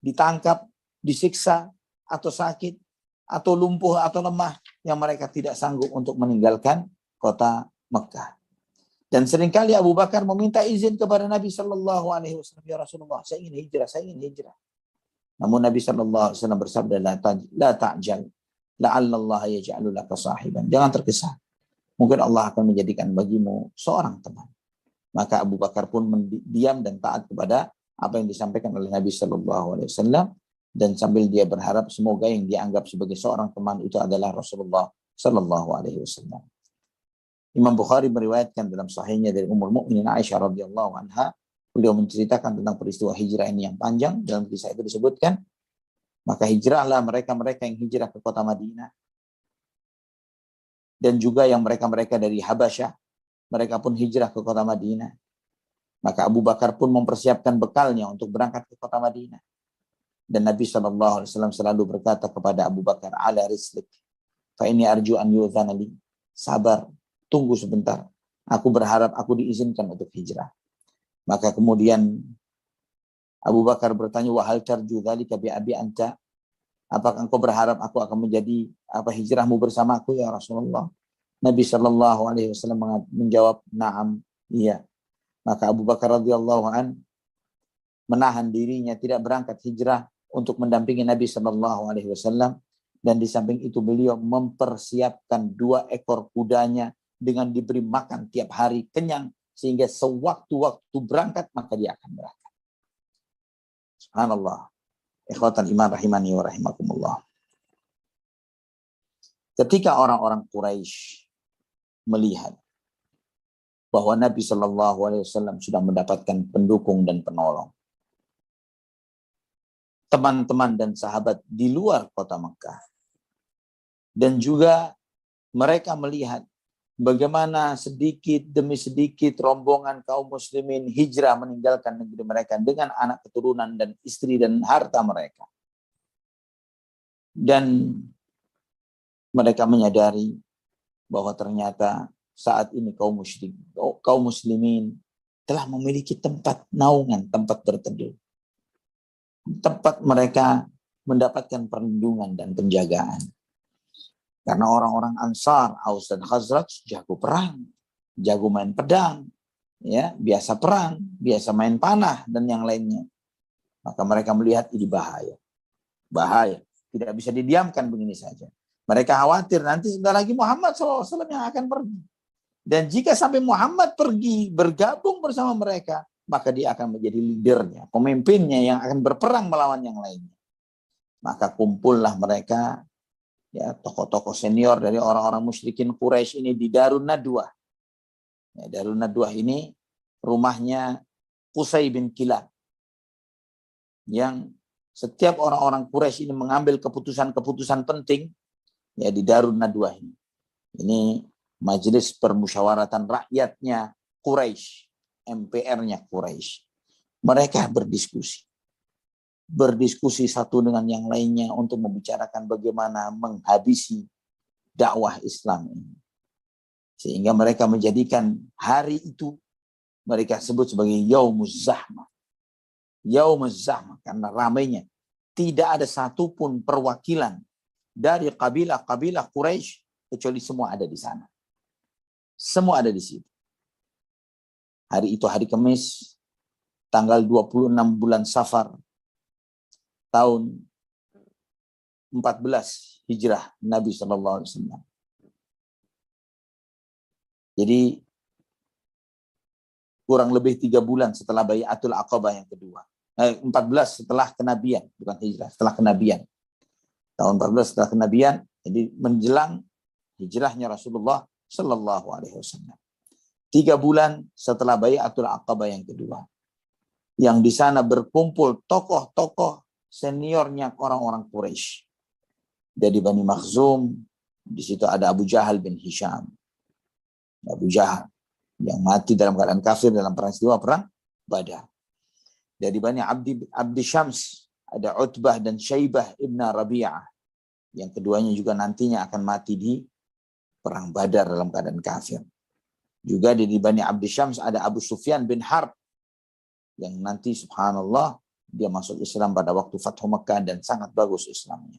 ditangkap, disiksa, atau sakit, atau lumpuh, atau lemah, yang mereka tidak sanggup untuk meninggalkan kota Mekah. Dan seringkali Abu Bakar meminta izin kepada Nabi Sallallahu Alaihi Wasallam, ya Rasulullah, saya ingin hijrah. Namun Nabi Sallallahu Alaihi Wasallam bersabda, la ta'jal, la'allallaha yaj'alu laka sahiban. Jangan tergesa. Mungkin Allah akan menjadikan bagimu seorang teman. Maka Abu Bakar pun diam dan taat kepada apa yang disampaikan oleh Nabi Sallallahu Alaihi Wasallam, dan sambil dia berharap semoga yang dia anggap sebagai seorang teman itu adalah Rasulullah Sallallahu Alaihi Wasallam. Imam Bukhari meriwayatkan dalam sahihnya dari Ummul Mukminin Aisyah radhiyallahu anha, beliau menceritakan tentang peristiwa hijrah ini yang panjang. Dalam kisah itu disebutkan, maka hijrahlah mereka-mereka yang hijrah ke kota Madinah, dan juga yang mereka-mereka dari Habasyah, mereka pun hijrah ke kota Madinah. Maka Abu Bakar pun mempersiapkan bekalnya untuk berangkat ke kota Madinah. Dan Nabi SAW selalu berkata kepada Abu Bakar, ala rislik, fa ini arju an yu'dzana li. Sabar, tunggu sebentar. Aku berharap aku diizinkan untuk hijrah. Maka kemudian Abu Bakar bertanya, wa hal tarju dzalika bi abi anta? Apakah engkau berharap aku akan menjadi hijrahmu bersamaku ya Rasulullah? Nabi Shallallahu Alaihi Wasallam menjawab, na'am, iya. Maka Abu Bakar radhiyallahu an menahan dirinya tidak berangkat hijrah untuk mendampingi Nabi Shallallahu Alaihi Wasallam, dan di samping itu beliau mempersiapkan 2 ekor kudanya dengan diberi makan tiap hari kenyang, sehingga sewaktu-waktu berangkat maka dia akan berangkat. Subhanallah. Ikhwatan iman rahimani wa rahimakumullah. Ketika orang-orang Quraisy melihat bahwa Nabi Shallallahu Alaihi Wasallam sudah mendapatkan pendukung dan penolong, teman-teman dan sahabat di luar kota Mekah, dan juga mereka melihat bagaimana sedikit demi sedikit rombongan kaum muslimin hijrah meninggalkan negeri mereka dengan anak keturunan dan istri dan harta mereka. Dan mereka menyadari bahwa ternyata saat ini kaum muslimin telah memiliki tempat naungan, tempat berteduh. Tempat mereka mendapatkan perlindungan dan penjagaan. Karena orang-orang Ansar, Aus dan Khazraj jago perang, jago main pedang, ya, biasa perang, biasa main panah dan yang lainnya. Maka mereka melihat ini bahaya, tidak bisa didiamkan begini saja. Mereka khawatir nanti sebentar lagi Muhammad SAW yang akan pergi. Dan jika sampai Muhammad pergi bergabung bersama mereka, maka dia akan menjadi leadernya, pemimpinnya yang akan berperang melawan yang lainnya. Maka kumpullah mereka, ya, tokoh-tokoh senior dari orang-orang musyrikin Quraisy ini di Darun Nadwah. Ya, Darun Nadwah ini rumahnya Qusay bin Kilab, yang setiap orang-orang Quraisy ini mengambil keputusan-keputusan penting, ya, di Darun Nadwah ini. Ini majelis permusyawaratan rakyatnya Quraisy, MPR-nya Quraisy. Mereka berdiskusi satu dengan yang lainnya untuk membicarakan bagaimana menghabisi dakwah Islam ini. Sehingga mereka menjadikan hari itu mereka sebut sebagai Yaumuz Zahmah. Yaumuz Zahmah karena ramainya. Tidak ada satupun perwakilan dari kabilah-kabilah Quraisy kecuali semua ada di sana. Semua ada di situ. Hari itu hari Kamis, tanggal 26 bulan Safar, tahun 14 Hijrah Nabi SAW. Jadi kurang lebih 3 bulan setelah Bai'atul Aqabah yang kedua. 14 setelah kenabian, bukan hijrah, setelah kenabian. Tahun 14 setelah kenabian, jadi menjelang hijrahnya Rasulullah Sallallahu Alaihi Wasallam. 3 bulan setelah Bai'atul Aqabah yang kedua. Yang di sana berkumpul tokoh-tokoh seniornya orang-orang Quraisy. Dari Bani Makhzum, di situ ada Abu Jahal bin Hisham. Abu Jahal yang mati dalam keadaan kafir dalam peristiwa perang Badar. Dari Bani Abdi Syams ada Utbah dan Syaibah ibn Rabi'ah. Yang keduanya juga nantinya akan mati di perang Badar dalam keadaan kafir. Juga dari Bani Abdi Syams ada Abu Sufyan bin Harb. Yang nanti subhanallah dia masuk Islam pada waktu Fathu Makkah dan sangat bagus Islamnya.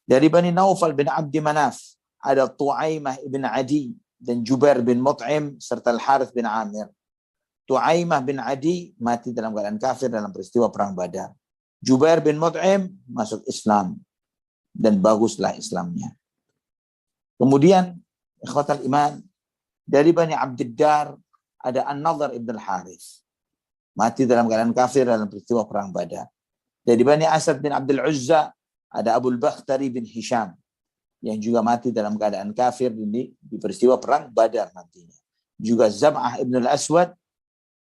Dari Bani Naufal bin Abdi Manaf ada Tu'aimah ibn Adi dan Jubair bin Mut'im serta Al-Harith bin Amir. Tu'aimah bin Adi mati dalam keadaan kafir dalam peristiwa perang Badar. Jubair bin Mut'im masuk Islam dan baguslah Islamnya. Kemudian ikhwatal iman dari Bani Abdiddar ada An-Nadhr ibn Al-Harith mati dalam keadaan kafir dalam peristiwa perang Badar. Dari Bani Asad bin Abdul Uzza ada Abul Bakhtari bin Hisham yang juga mati dalam keadaan kafir di peristiwa perang Badar nantinya. Juga Zam'ah ibn al-Aswad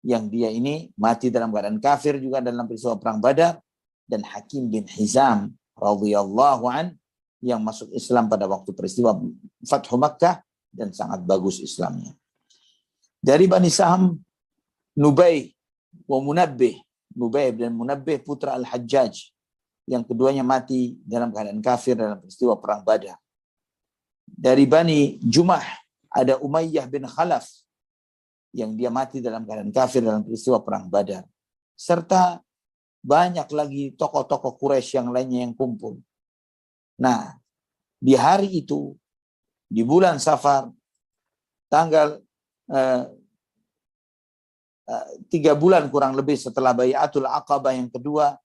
yang dia ini mati dalam keadaan kafir juga dalam peristiwa perang Badar, dan Hakim bin Hizam radhiyallahu an yang masuk Islam pada waktu peristiwa Fathu Makkah dan sangat bagus Islamnya. Dari Bani Saham Nubay wa Munabbih, Nubay dan Munabbih putra Al-Hajjaj yang keduanya mati dalam keadaan kafir dalam peristiwa perang Badar. Dari Bani Jumah ada Umayyah bin Khalaf yang dia mati dalam keadaan kafir dalam peristiwa perang Badar. Serta banyak lagi tokoh-tokoh Quraisy yang lainnya yang kumpul. Nah, di hari itu, di bulan Safar, tanggal 3 bulan kurang lebih setelah Bai'atul Aqabah yang kedua,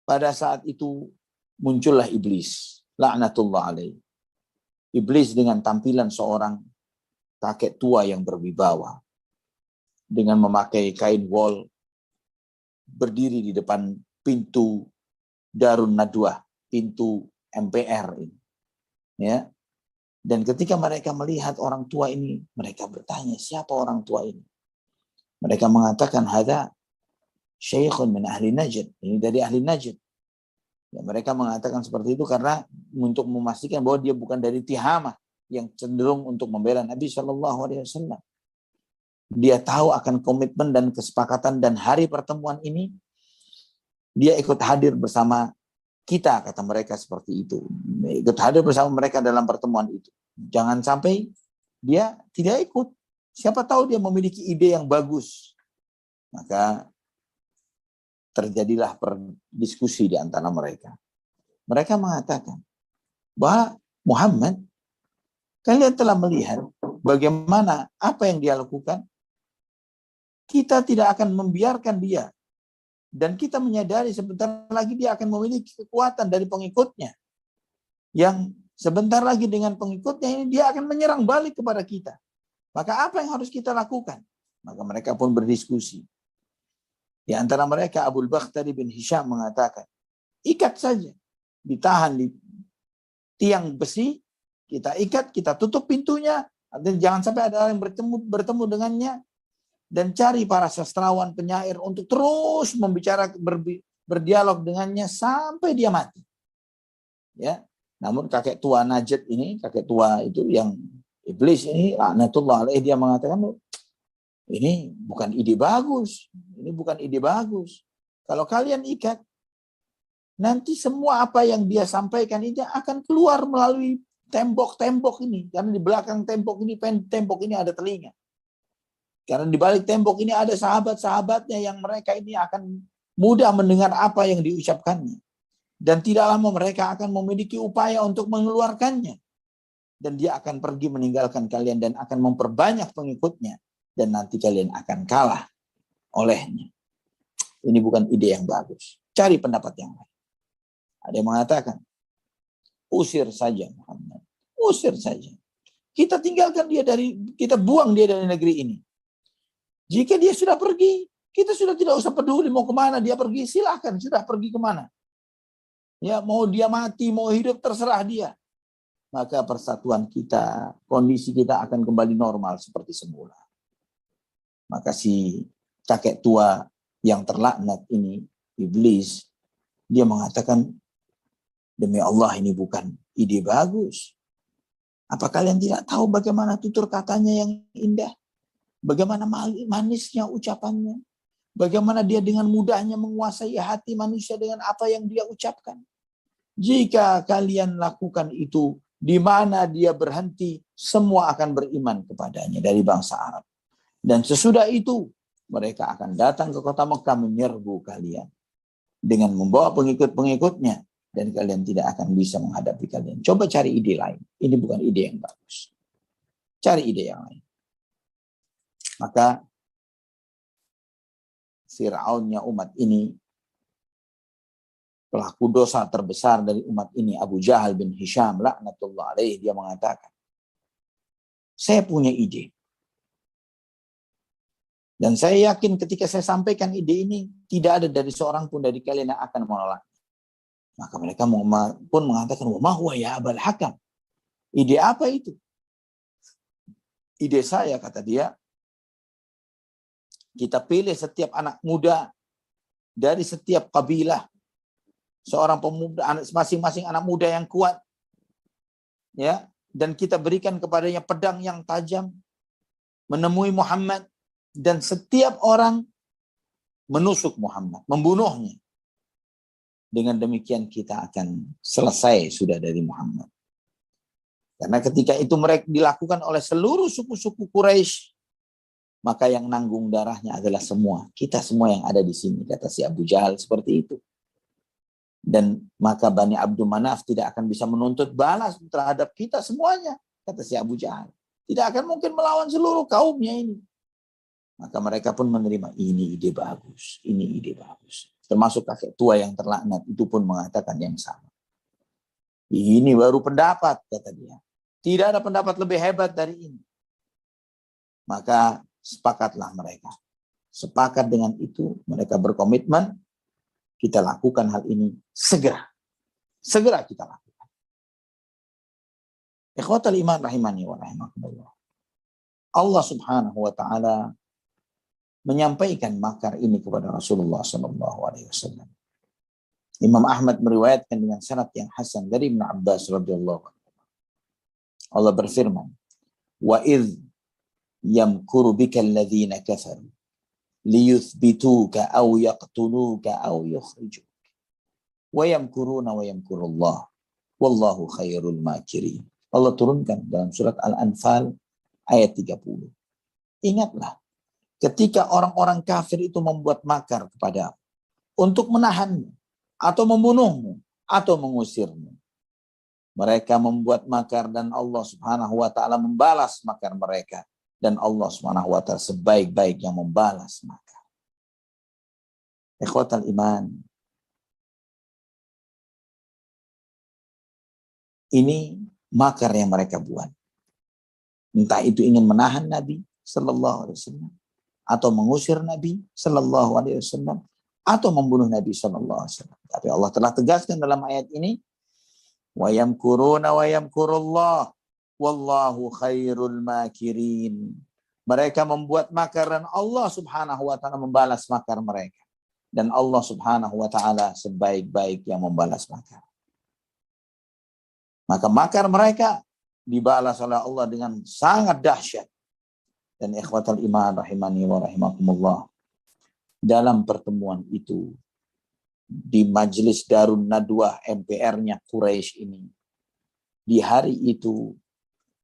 pada saat itu muncullah iblis, laknatullah alaih. Iblis dengan tampilan seorang kakek tua yang berwibawa, dengan memakai kain wol, berdiri di depan pintu Darun Nadwah, pintu MPR ini. Ya. Dan ketika mereka melihat orang tua ini, mereka bertanya, siapa orang tua ini? Mereka mengatakan, hadza syaikhun min ahli Najd. Ini dari ahli Najd. Ya, mereka mengatakan seperti itu karena untuk memastikan bahwa dia bukan dari Tihamah yang cenderung untuk membela Nabi SAW. Dia tahu akan komitmen dan kesepakatan, dan hari pertemuan ini dia ikut hadir bersama kita, kata mereka seperti itu. Ikut hadir bersama mereka dalam pertemuan itu. Jangan sampai dia tidak ikut. Siapa tahu dia memiliki ide yang bagus. Maka terjadilah diskusi di antara mereka. Mereka mengatakan bahwa Muhammad, kalian telah melihat bagaimana apa yang dia lakukan. Kita tidak akan membiarkan dia. Dan kita menyadari sebentar lagi dia akan memiliki kekuatan dari pengikutnya. Yang sebentar lagi dengan pengikutnya ini dia akan menyerang balik kepada kita. Maka apa yang harus kita lakukan? Maka mereka pun berdiskusi. Di antara mereka Abul Bakhtari bin Hisham mengatakan, ikat saja. Ditahan di tiang besi, kita ikat, kita tutup pintunya, dan jangan sampai ada orang yang bertemu dengannya, dan cari para sastrawan penyair untuk terus berdialog dengannya sampai dia mati. Ya, namun kakek tua Najd ini, kakek tua itu yang iblis ini, laknatullah alaih, dia mengatakan, ini bukan ide bagus, ini bukan ide bagus. Kalau kalian ikat, nanti semua apa yang dia sampaikan ini akan keluar melalui tembok-tembok ini. Karena di belakang tembok ini ada telinga. Karena di balik tembok ini ada sahabat-sahabatnya yang mereka ini akan mudah mendengar apa yang diucapkannya. Dan tidak lama mereka akan memiliki upaya untuk mengeluarkannya. Dan dia akan pergi meninggalkan kalian dan akan memperbanyak pengikutnya. Dan nanti kalian akan kalah olehnya. Ini bukan ide yang bagus. Cari pendapat yang lain. Ada yang mengatakan, usir saja Muhammad. Usir saja. Kita tinggalkan dia kita buang dia dari negeri ini. Jika dia sudah pergi, kita sudah tidak usah peduli mau kemana dia pergi. Silakan, sudah pergi kemana. Ya, mau dia mati, mau hidup, terserah dia. Maka persatuan kita, kondisi kita akan kembali normal seperti semula. Maka si kakek tua yang terlaknat ini, iblis, dia mengatakan, demi Allah ini bukan ide bagus. Apa kalian tidak tahu bagaimana tutur katanya yang indah? Bagaimana manisnya ucapannya? Bagaimana dia dengan mudahnya menguasai hati manusia dengan apa yang dia ucapkan? Jika kalian lakukan itu, di mana dia berhenti, semua akan beriman kepadanya dari bangsa Arab. Dan sesudah itu, mereka akan datang ke kota Mekah menyerbu kalian. Dengan membawa pengikut-pengikutnya. Dan kalian tidak akan bisa menghadapi kalian. Coba cari ide lain. Ini bukan ide yang bagus. Cari ide yang lain. Maka Fir'aunnya umat ini, pelaku dosa terbesar dari umat ini, Abu Jahal bin Hisham laknatullah alaih, dia mengatakan, saya punya ide. Dan saya yakin ketika saya sampaikan ide ini, tidak ada dari seorang pun dari kalian yang akan menolak. Maka mereka pun mengatakan, wa ma huwa ya Abul Hakam. Ide apa itu? Ide saya, kata dia, kita pilih setiap anak muda dari setiap kabilah, seorang pemuda, masing-masing anak muda yang kuat, ya, dan kita berikan kepadanya pedang yang tajam, menemui Muhammad, dan setiap orang menusuk Muhammad, membunuhnya. Dengan demikian kita akan selesai sudah dari Muhammad. Karena ketika itu mereka dilakukan oleh seluruh suku-suku Quraisy, maka yang nanggung darahnya adalah semua. Kita semua yang ada di sini, kata si Abu Jahal seperti itu. Dan maka Bani Abdul Manaf tidak akan bisa menuntut balas terhadap kita semuanya, kata si Abu Jahal. Tidak akan mungkin melawan seluruh kaumnya ini. Maka mereka pun menerima, ini ide bagus, ini ide bagus. Termasuk kakek tua yang terlaknat itu pun mengatakan yang sama. Ini baru pendapat, kata dia. Tidak ada pendapat lebih hebat dari ini. Maka sepakatlah mereka. Sepakat dengan itu, mereka berkomitmen, kita lakukan hal ini segera. Segera kita lakukan. Ikhwatal iman rahimani wa rahimakumullah. Allah subhanahu wa ta'ala menyampaikan makar ini kepada Rasulullah SAW. Imam Ahmad meriwayatkan dengan sanad yang hasan dari Ibnu Abbas radhiyallahu anhu. Allah berfirman, "Wa idz yamkuru bika alladhina kafaru liyuthbituka aw yaqtuluka aw yukhrijuk. Wa yamkuruna wa yamkurullah. Wallahu khairul makirin." Allah turunkan dalam surat Al-Anfal ayat 30. Ingatlah, ketika orang-orang kafir itu membuat makar kepadamu untuk menahanmu, atau membunuhmu, atau mengusirmu. Mereka membuat makar dan Allah subhanahu wa ta'ala membalas makar mereka. Dan Allah subhanahu wa ta'ala sebaik-baik yang membalas makar. Ikhwatal iman. Ini makar yang mereka buat. Entah itu ingin menahan Nabi sallallahu alaihi wasallam, atau mengusir Nabi sallallahu alaihi wasallam, atau membunuh Nabi sallallahu alaihi wasallam. Tapi Allah telah tegaskan dalam ayat ini, wa yamkuruna wa yamkurullah wallahu khairul makirin. Mereka membuat makar dan Allah subhanahu wa ta'ala membalas makar mereka. Dan Allah subhanahu wa ta'ala sebaik-baik yang membalas makar. Maka makar mereka dibalas oleh Allah dengan sangat dahsyat. Dan ikhwatal iman rahimani wa rahimakumullah. Dalam pertemuan itu, di Majelis Darun Nadwah MPR-nya Quraisy ini, Di hari itu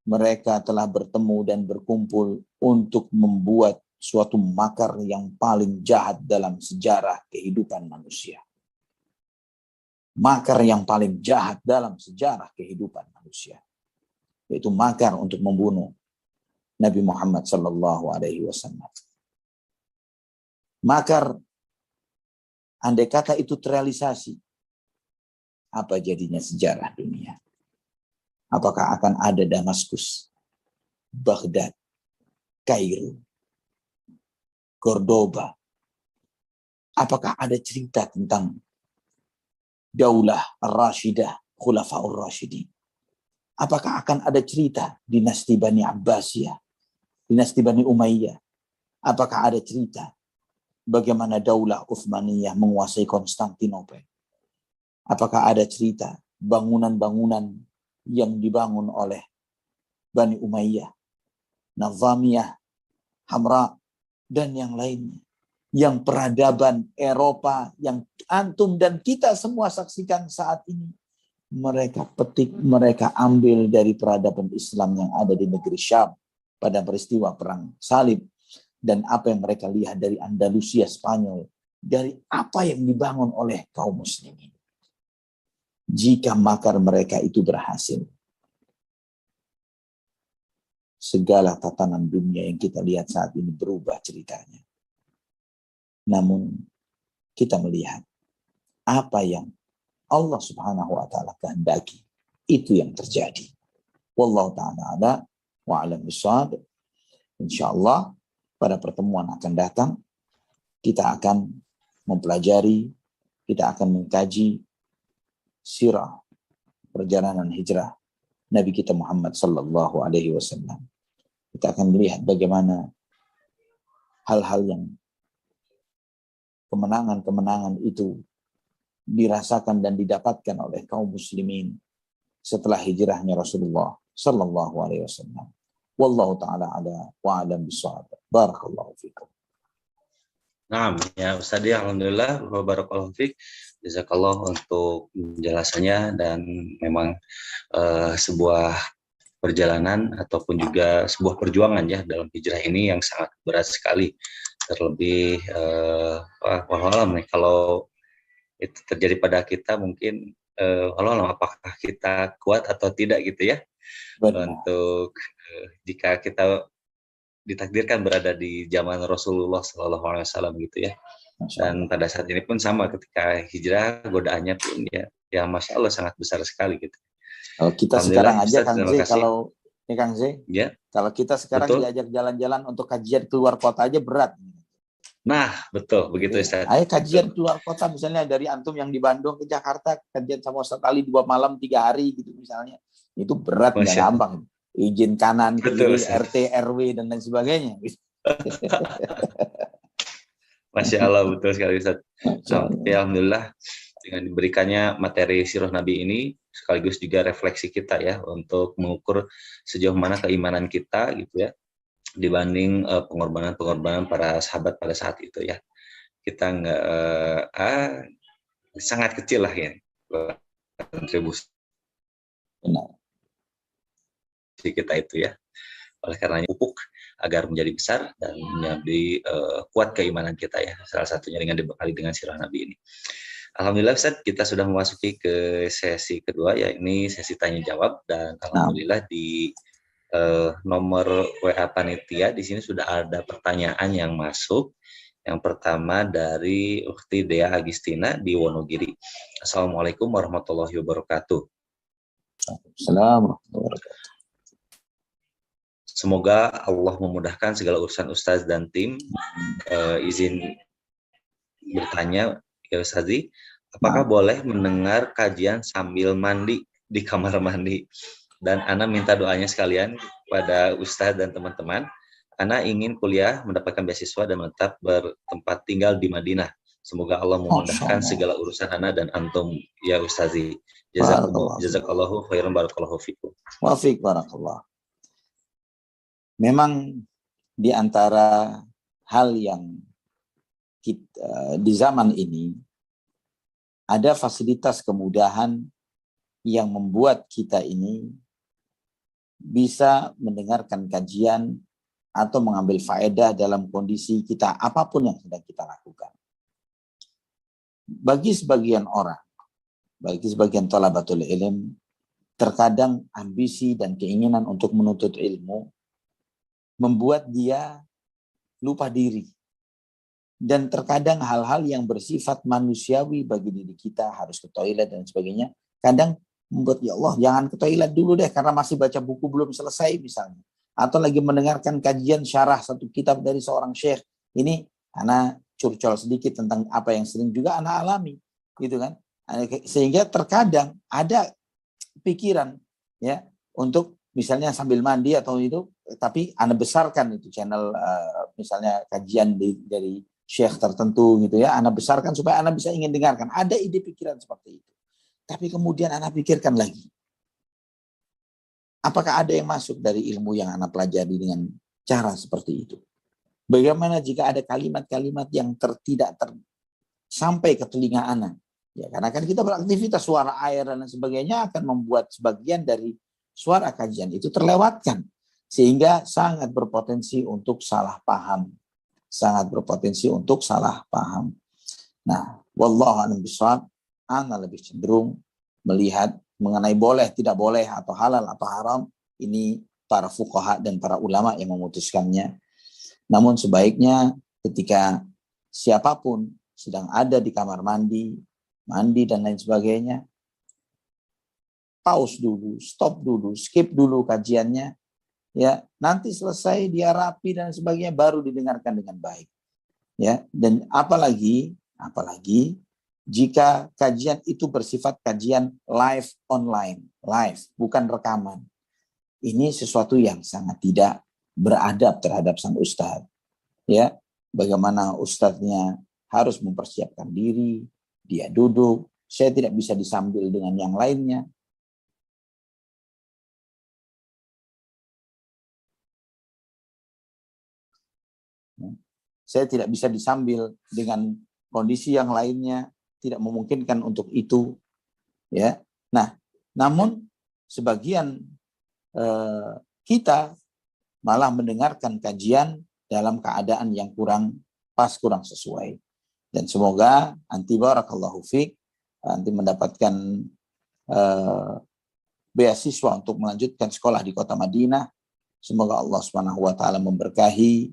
mereka telah bertemu dan berkumpul untuk membuat suatu makar yang paling jahat dalam sejarah kehidupan manusia. Makar yang paling jahat dalam sejarah kehidupan manusia, yaitu makar untuk membunuh Nabi Muhammad sallallahu alaihi wasallam. Makar, andai kata itu terrealisasi, apa jadinya sejarah dunia? Apakah akan ada Damaskus, Baghdad, Kairo, Cordoba? Apakah ada cerita tentang Daulah Ar-Rashidah, Khulafaur Rashidin? Apakah akan ada cerita dinasti Bani Abbasiyah, dinasti Bani Umayyah? Apakah ada cerita bagaimana Daulah Utsmaniyah menguasai Konstantinopel? Apakah ada cerita bangunan-bangunan yang dibangun oleh Bani Umayyah, Nizamiyah, Hamra, dan yang lainnya? Yang peradaban Eropa yang antum dan kita semua saksikan saat ini, mereka petik, mereka ambil dari peradaban Islam yang ada di negeri Syam pada peristiwa perang salib, dan apa yang mereka lihat dari Andalusia, Spanyol, dari apa yang dibangun oleh kaum muslimin. Jika makar mereka itu berhasil, segala tatanan dunia yang kita lihat saat ini berubah ceritanya. Namun kita melihat apa yang Allah Subhanahu wa taala kehendaki, itu yang terjadi. Wallahu taala ala wa alam bisawab. Insyaallah pada pertemuan akan datang kita akan mempelajari, kita akan mengkaji sirah perjalanan hijrah Nabi kita Muhammad sallallahu alaihi wasallam. Kita akan melihat bagaimana hal-hal yang kemenangan-kemenangan itu dirasakan dan didapatkan oleh kaum muslimin setelah hijrahnya Rasulullah sallallahu alaihi wasallam. Wallahu taala ala wa alam bisawab. Barakallahu fikum. Nah, ya Ustaz, alhamdulillah wa barakallahu fiik. Jazakallah untuk penjelasannya, dan memang sebuah perjalanan ataupun juga sebuah perjuangan ya dalam hijrah ini yang sangat berat sekali. Terlebih wallahualam nih, kalau itu terjadi pada kita mungkin wallahualam apakah kita kuat atau tidak gitu ya. Benar. Untuk jika kita ditakdirkan berada di zaman Rasulullah SAW gitu ya. Dan pada saat ini pun sama, ketika hijrah godaannya pun ya Masya Allah sangat besar sekali gitu. Kalau kita sekarang aja Kang Z, Kang Z, ya, kalau kita sekarang diajak jalan-jalan untuk kajian keluar kota aja berat. Nah, betul, begitu Ustaz. Ayo kajian keluar kota, misalnya dari antum yang di Bandung ke Jakarta, kajian sama Ustaz Ali 2 malam 3 hari gitu misalnya. Itu berat, nggak gampang. Izin kanan, kiri, RT, RW, dan lain sebagainya. Masya Allah, betul sekali Ustaz. Alhamdulillah, dengan diberikannya materi sirah Nabi ini, sekaligus juga refleksi kita ya, untuk mengukur sejauh mana keimanan kita gitu ya, dibanding pengorbanan-pengorbanan para sahabat pada saat itu ya. Kita sangat kecil lah ya kontribusi kita itu ya. Oleh karenanya pupuk agar menjadi besar dan menjadi kuat keimanan kita ya. Salah satunya dengan dibekali dengan sirah Nabi ini. Alhamdulillah Ustaz, kita sudah memasuki ke sesi kedua, ya ini sesi tanya jawab, dan alhamdulillah di nomor WA panitia di sini sudah ada pertanyaan yang masuk. Yang pertama dari Ukhti Dea Agustina di Wonogiri. Assalamualaikum warahmatullahi wabarakatuh. Assalamualaikum warahmatullahi wabarakatuh. Semoga Allah memudahkan segala urusan Ustaz dan tim. Izin bertanya ya Ustazi, apakah boleh mendengar kajian sambil mandi di kamar mandi? Dan Ana minta doanya sekalian pada Ustaz dan teman-teman. Ana ingin kuliah, mendapatkan beasiswa dan menetap bertempat tinggal di Madinah. Semoga Allah memudahkan segala urusan Ana dan antum ya Ustazi. Jazakallahu khairan, barakallahu fikum. Wa fiik barakallah. Memang di antara hal yang kita, di zaman ini ada fasilitas kemudahan yang membuat kita ini bisa mendengarkan kajian atau mengambil faedah dalam kondisi kita apapun yang sedang kita lakukan. Bagi sebagian orang, bagi sebagian thalabatul ilm, terkadang ambisi dan keinginan untuk menuntut ilmu membuat dia lupa diri. Dan terkadang hal-hal yang bersifat manusiawi bagi diri kita, harus ke toilet dan sebagainya, kadang membuat, ya Allah jangan ke toilet dulu deh karena masih baca buku belum selesai misalnya. Atau lagi mendengarkan kajian syarah satu kitab dari seorang syekh. Ini anak curcol sedikit tentang apa yang sering juga anak alami. Gitu kan. Sehingga terkadang ada pikiran ya untuk misalnya sambil mandi atau itu, tapi Anda besarkan itu channel misalnya kajian dari syekh tertentu gitu ya, Anda besarkan supaya Anda bisa ingin dengarkan. Ada ide pikiran seperti itu. Tapi kemudian Anda pikirkan lagi, apakah ada yang masuk dari ilmu yang Anda pelajari dengan cara seperti itu? Bagaimana jika ada kalimat-kalimat yang tidak sampai ke telinga Anda? Ya, karena kan kita beraktivitas, suara air dan sebagainya akan membuat sebagian dari suara kajian itu terlewatkan. Sehingga sangat berpotensi untuk salah paham. Sangat berpotensi untuk salah paham. Nah, wallahu a'lam bishawab, Ana lebih cenderung melihat mengenai boleh, tidak boleh, atau halal, atau haram, ini para fuqaha dan para ulama yang memutuskannya. Namun sebaiknya ketika siapapun sedang ada di kamar mandi dan lain sebagainya, pause dulu, stop dulu, skip dulu kajiannya, ya nanti selesai dia rapi dan sebagainya baru didengarkan dengan baik, ya. Dan apalagi jika kajian itu bersifat kajian live online, live bukan rekaman, ini sesuatu yang sangat tidak beradab terhadap sang ustadz, ya. Bagaimana ustadznya harus mempersiapkan diri, dia duduk, saya tidak bisa disambil dengan yang lainnya. Saya tidak bisa disambil dengan kondisi yang lainnya, tidak memungkinkan untuk itu, ya. Nah, namun sebagian kita malah mendengarkan kajian dalam keadaan yang kurang pas, kurang sesuai. Dan semoga anti barakallahu fiik nanti mendapatkan beasiswa untuk melanjutkan sekolah di kota Madinah. Semoga Allah Subhanahu wa taala memberkahi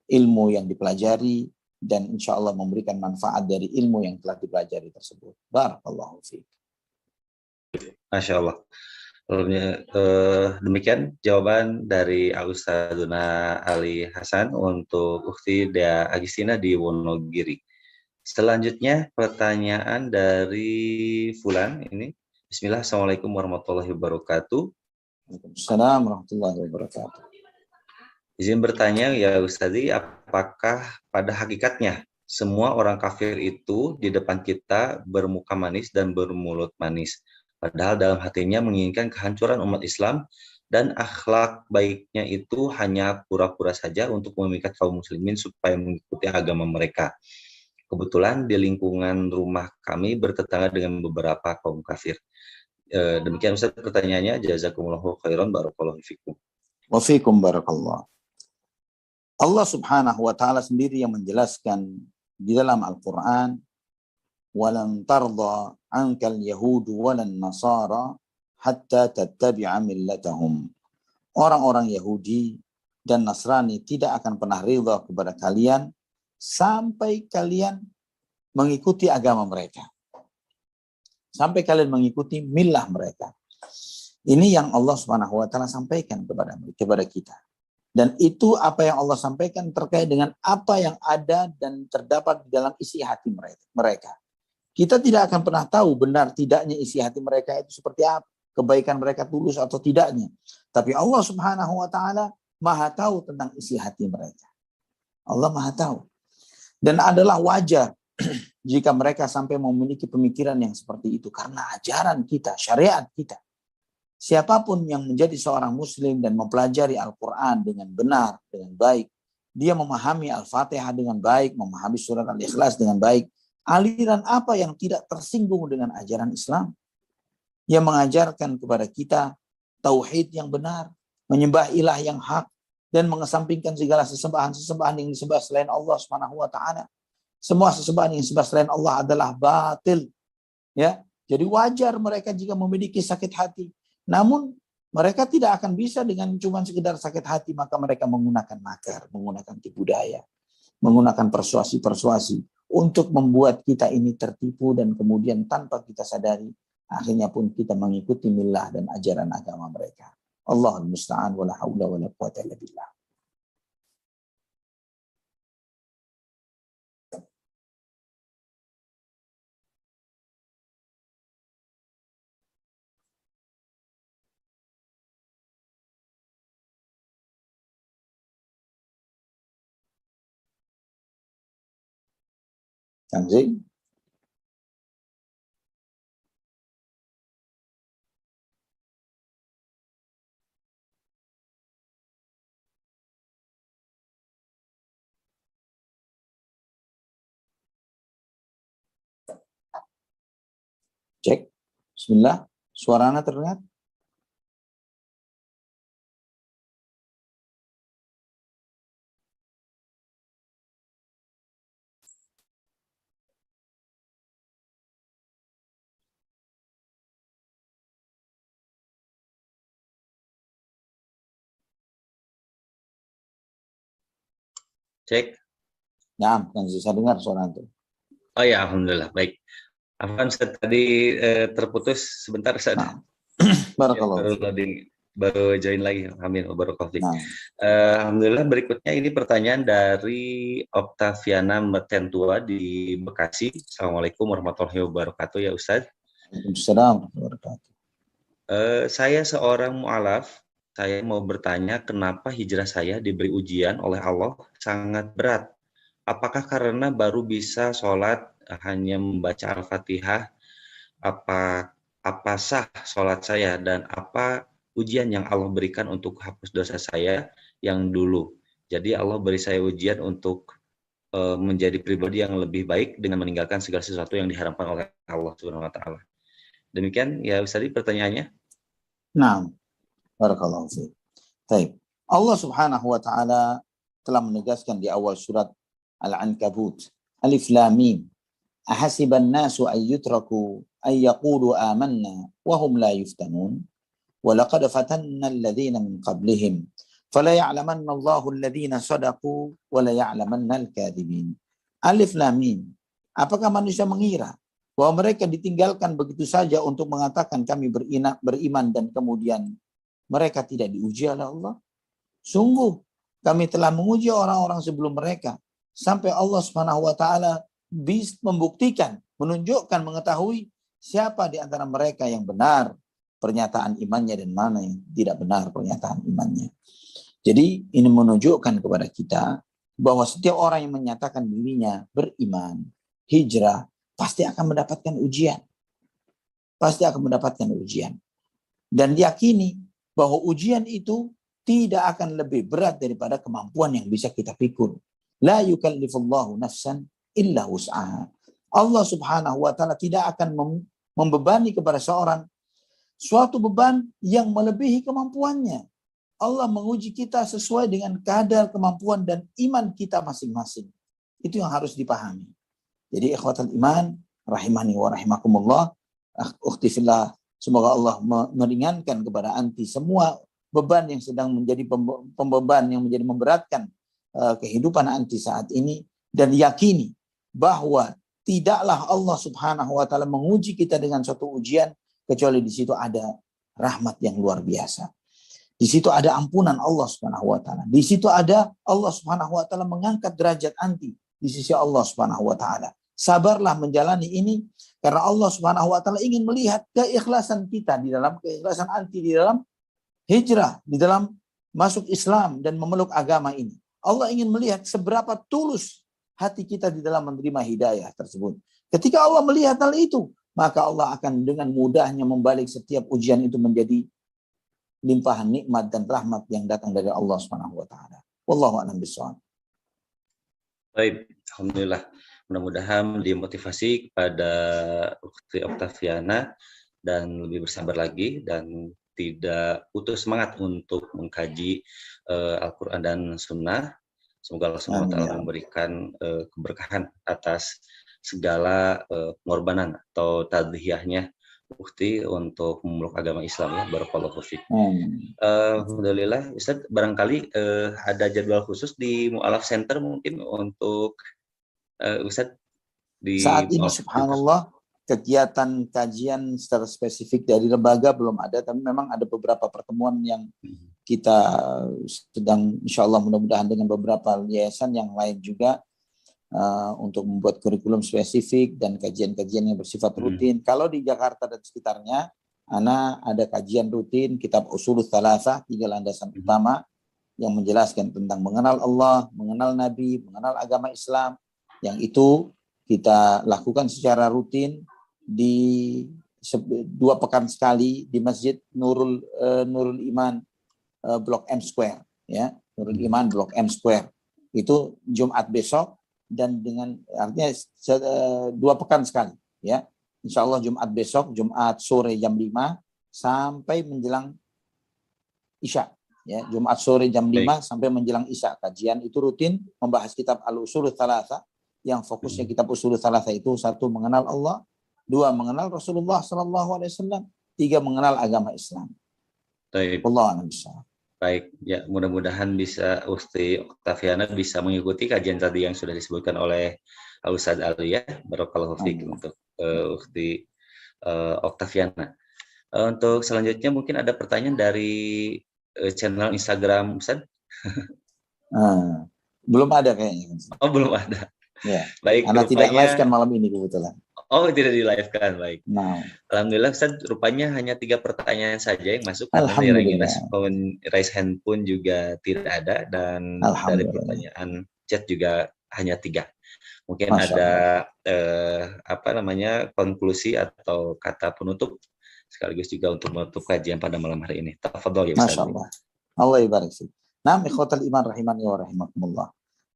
ilmu yang dipelajari dan insya Allah memberikan manfaat dari ilmu yang telah dipelajari tersebut. Barakallahu fiik. Masya Allah. Demikian jawaban dari Ustadzuna Ali Hasan untuk Ukhti Dea Agustina di Wonogiri. Selanjutnya pertanyaan dari Fulan ini. Bismillah, Assalamualaikum warahmatullahi wabarakatuh. Waalaikumsalam warahmatullahi wabarakatuh. Izin bertanya ya Ustadz, apakah pada hakikatnya semua orang kafir itu di depan kita bermuka manis dan bermulut manis? Padahal dalam hatinya menginginkan kehancuran umat Islam dan akhlak baiknya itu hanya pura-pura saja untuk memikat kaum muslimin supaya mengikuti agama mereka. Kebetulan di lingkungan rumah kami bertetangga dengan beberapa kaum kafir. Demikian Ustaz pertanyaannya. Jazakumullahu khairan, barakallahu fikum. Wa fikum barakallah. Allah Subhanahu wa taala sendiri yang menjelaskan di dalam Al-Qur'an, walan tarda ankal yahudu walan nasara hatta tattabi'a millatahum. Orang-orang Yahudi dan Nasrani tidak akan pernah ridha kepada kalian sampai kalian mengikuti agama mereka. Sampai kalian mengikuti millah mereka. Ini yang Allah Subhanahu wa taala sampaikan kepada kita. Dan itu apa yang Allah sampaikan terkait dengan apa yang ada dan terdapat di dalam isi hati mereka. Kita tidak akan pernah tahu benar tidaknya isi hati mereka itu seperti apa, kebaikan mereka tulus atau tidaknya. Tapi Allah Subhanahu wa taala Maha tahu tentang isi hati mereka. Allah Maha tahu. Dan adalah wajar jika mereka sampai memiliki pemikiran yang seperti itu karena ajaran kita, syariat kita. Siapapun yang menjadi seorang muslim dan mempelajari Al-Quran dengan benar, dengan baik, dia memahami Al-Fatihah dengan baik, memahami surat Al-Ikhlas dengan baik, aliran apa yang tidak tersinggung dengan ajaran Islam? yang mengajarkan kepada kita tauhid yang benar, menyembah ilah yang hak, dan mengesampingkan segala sesembahan-sesembahan yang disembah selain Allah Subhanahu wa taala. Semua sesembahan yang disembah selain Allah adalah batil, ya. Jadi wajar mereka jika memiliki sakit hati. Namun mereka tidak akan bisa dengan cuma sekedar sakit hati, maka mereka menggunakan makar, menggunakan tipu daya, menggunakan persuasi-persuasi untuk membuat kita ini tertipu, dan kemudian tanpa kita sadari akhirnya pun kita mengikuti millah dan ajaran agama mereka. Allahul musta'an, wala haula wala quwata illa billah. Kang Zee? Cek. Bismillah. Suaranya terdengar? Cek. Ya, Kang Zee, saya dengar suara itu. Oh ya, alhamdulillah. Baik. Afwan, Ustaz, tadi terputus sebentar, Ustaz. Nah, barakallahu. Baru loading, baru join lagi. Amin. Barakallahu. Nah, Alhamdulillah, berikutnya ini pertanyaan dari Octaviana Metentua di Bekasi. Assalamualaikum warahmatullahi wabarakatuh ya Ustaz. Waalaikumsalam warahmatullahi wabarakatuh. Saya seorang mu'alaf. Saya mau bertanya kenapa hijrah saya diberi ujian oleh Allah sangat berat. Apakah karena baru bisa sholat hanya membaca Al-Fatihah? Apa sah sholat saya, dan apa ujian yang Allah berikan untuk hapus dosa saya yang dulu? Jadi Allah beri saya ujian untuk menjadi pribadi yang lebih baik dengan meninggalkan segala sesuatu yang diharamkan oleh Allah Subhanahu wa taala. Demikian ya Ustaz pertanyaannya. Nah, barakallahu fiik. Baik. Allah Subhanahu wa taala telah menegaskan di awal surat Al-Ankabut, Alif Lam Mim. Ahasiban nasu ay yutraku ay yaqulu amanna wa hum la yuftanun. Wa laqad fatanna alladhina min qablihim. Fala ya'lamanna Allahu alladhina sadaqu wa la ya'lamanna al-kadhibin. Alif Lam Mim. Apakah manusia mengira bahwa mereka ditinggalkan begitu saja untuk mengatakan kami beriman dan kemudian mereka tidak diuji oleh Allah? Sungguh kami telah menguji orang-orang sebelum mereka sampai Allah Subhanahu wa taala bisa membuktikan, menunjukkan, mengetahui siapa di antara mereka yang benar pernyataan imannya dan mana yang tidak benar pernyataan imannya. Jadi ini menunjukkan kepada kita bahwa setiap orang yang menyatakan dirinya beriman, hijrah, pasti akan mendapatkan ujian. Pasti akan mendapatkan ujian. Dan diyakini bahwa ujian itu tidak akan lebih berat daripada kemampuan yang bisa kita pikul. La yukallifullahu nafsan illa wus'aha. Allah Subhanahu wa taala tidak akan membebani kepada seorang suatu beban yang melebihi kemampuannya. Allah menguji kita sesuai dengan kadar kemampuan dan iman kita masing-masing. Itu yang harus dipahami. Jadi ikhwatal iman rahimani wa rahimakumullah, ukhti fillah, semoga Allah meringankan kepada anti semua beban yang sedang menjadi pembeban yang menjadi memberatkan kehidupan anti saat ini, dan yakini bahwa tidaklah Allah Subhanahu wa taala menguji kita dengan suatu ujian kecuali di situ ada rahmat yang luar biasa. Di situ ada ampunan Allah Subhanahu wa taala. Di situ ada Allah Subhanahu wa taala mengangkat derajat anti di sisi Allah Subhanahu wa taala. Sabarlah menjalani ini karena Allah Subhanahu wa taala ingin melihat keikhlasan kita di dalam keikhlasan anti di dalam hijrah, di dalam masuk Islam dan memeluk agama ini. Allah ingin melihat seberapa tulus hati kita di dalam menerima hidayah tersebut. Ketika Allah melihat hal itu, maka Allah akan dengan mudahnya membalik setiap ujian itu menjadi limpahan nikmat dan rahmat yang datang dari Allah Subhanahu wa taala. Wallahu a'lam bishawab. Baik, alhamdulillah. Mudah-mudahan dimotivasi kepada Ukti Octaviana dan lebih bersabar lagi dan tidak putus semangat untuk mengkaji Al-Quran dan Sunnah. Semoga Allah SWT memberikan keberkahan atas segala pengorbanan atau tadhiyahnya Mufti untuk memeluk agama Islam ya. Barakallahu fiik. Alhamdulillah, Ustaz, barangkali ada jadwal khusus di Mu'alaf Center mungkin untuk Ustaz di saat ini subhanallah kegiatan kajian secara spesifik dari lembaga belum ada, tapi memang ada beberapa pertemuan yang kita sedang insya Allah mudah-mudahan dengan beberapa yayasan yang lain juga untuk membuat kurikulum spesifik dan kajian-kajian yang bersifat rutin. Kalau di Jakarta dan sekitarnya, ada kajian rutin kitab Ushulul Tsalatsah, 3 landasan utama yang menjelaskan tentang mengenal Allah, mengenal Nabi, mengenal agama Islam. Yang itu kita lakukan secara rutin di 2 pekan sekali di Masjid Nurul Iman Blok M Square, ya, Nurul Iman Blok M Square. Itu Jumat besok dan dengan artinya 2 pekan sekali, ya. Insya Allah Jumat besok, Jumat sore jam 5 sampai menjelang Isya. Ya, Jumat sore jam 5 sampai menjelang Isya. Kajian itu rutin membahas kitab Al-Ushulul Tsalatsah yang fokusnya kitab Ushulul Tsalatsah itu 1 mengenal Allah, 2 mengenal Rasulullah SAW, 3 mengenal agama Islam. Allah a'lam. Baik, ya mudah-mudahan bisa Ukhti Oktaviana bisa mengikuti kajian tadi yang sudah disebutkan oleh Ustadz Ali ya. Barakallahu fiik untuk Ukhti Oktaviana. Untuk selanjutnya mungkin ada pertanyaan dari channel Instagram Ustadz. Belum ada kayaknya. Oh, belum ada. Ya. Baik, Anda tidak live kan malam ini kebetulan. Oh, tidak di live kan, baik. Nah. Alhamdulillah Ustaz, rupanya hanya 3 pertanyaan saja yang masuk karena yang raise hand pun juga tidak ada dan dari pertanyaan chat juga hanya 3. Mungkin ada konklusi atau kata penutup sekaligus juga untuk menutup kajian pada malam hari ini. Tafadhol ya Ustaz. Masyaallah. Allah ibarik fiik. Naam ikhwatal iman rahimani wa rahimakumullah.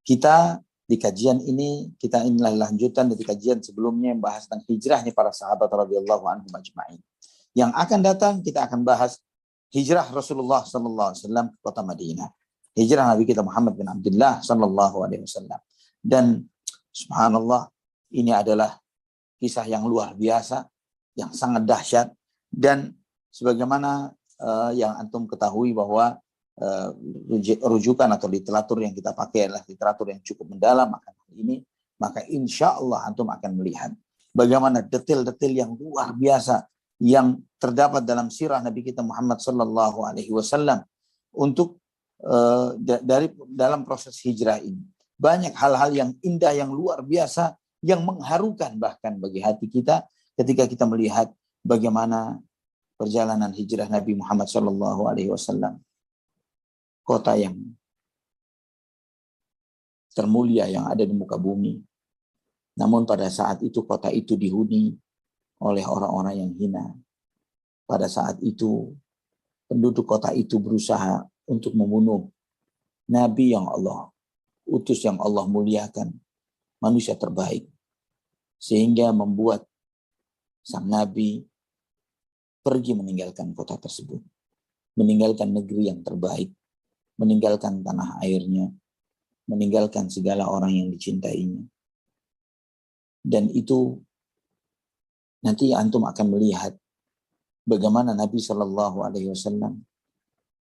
Kita di kajian ini, kita inilah lanjutan dari kajian sebelumnya yang bahas tentang hijrahnya para sahabat radhiyallahu anhum ajma'in. Yang akan datang kita akan bahas hijrah Rasulullah sallallahu alaihi wasallam ke kota Madinah. Hijrah Nabi kita Muhammad bin Abdullah sallallahu alaihi wasallam. Dan subhanallah, ini adalah kisah yang luar biasa, yang sangat dahsyat, dan sebagaimana yang antum ketahui bahwa rujukan atau literatur yang kita pakai adalah literatur yang cukup mendalam akan hal ini, maka insya Allah antum akan melihat bagaimana detail-detail yang luar biasa yang terdapat dalam sirah Nabi kita Muhammad sallallahu alaihi wasallam untuk dalam proses hijrah ini. Banyak hal-hal yang indah, yang luar biasa, yang mengharukan bahkan bagi hati kita ketika kita melihat bagaimana perjalanan hijrah Nabi Muhammad sallallahu alaihi wasallam. Kota yang termulia yang ada di muka bumi. Namun pada saat itu kota itu dihuni oleh orang-orang yang hina. Pada saat itu penduduk kota itu berusaha untuk membunuh Nabi yang Allah utus, yang Allah muliakan, manusia terbaik. Sehingga membuat sang Nabi pergi meninggalkan kota tersebut. Meninggalkan negeri yang terbaik. Meninggalkan tanah airnya, meninggalkan segala orang yang dicintainya. Dan itu nanti antum akan melihat bagaimana Nabi Shallallahu Alaihi Wasallam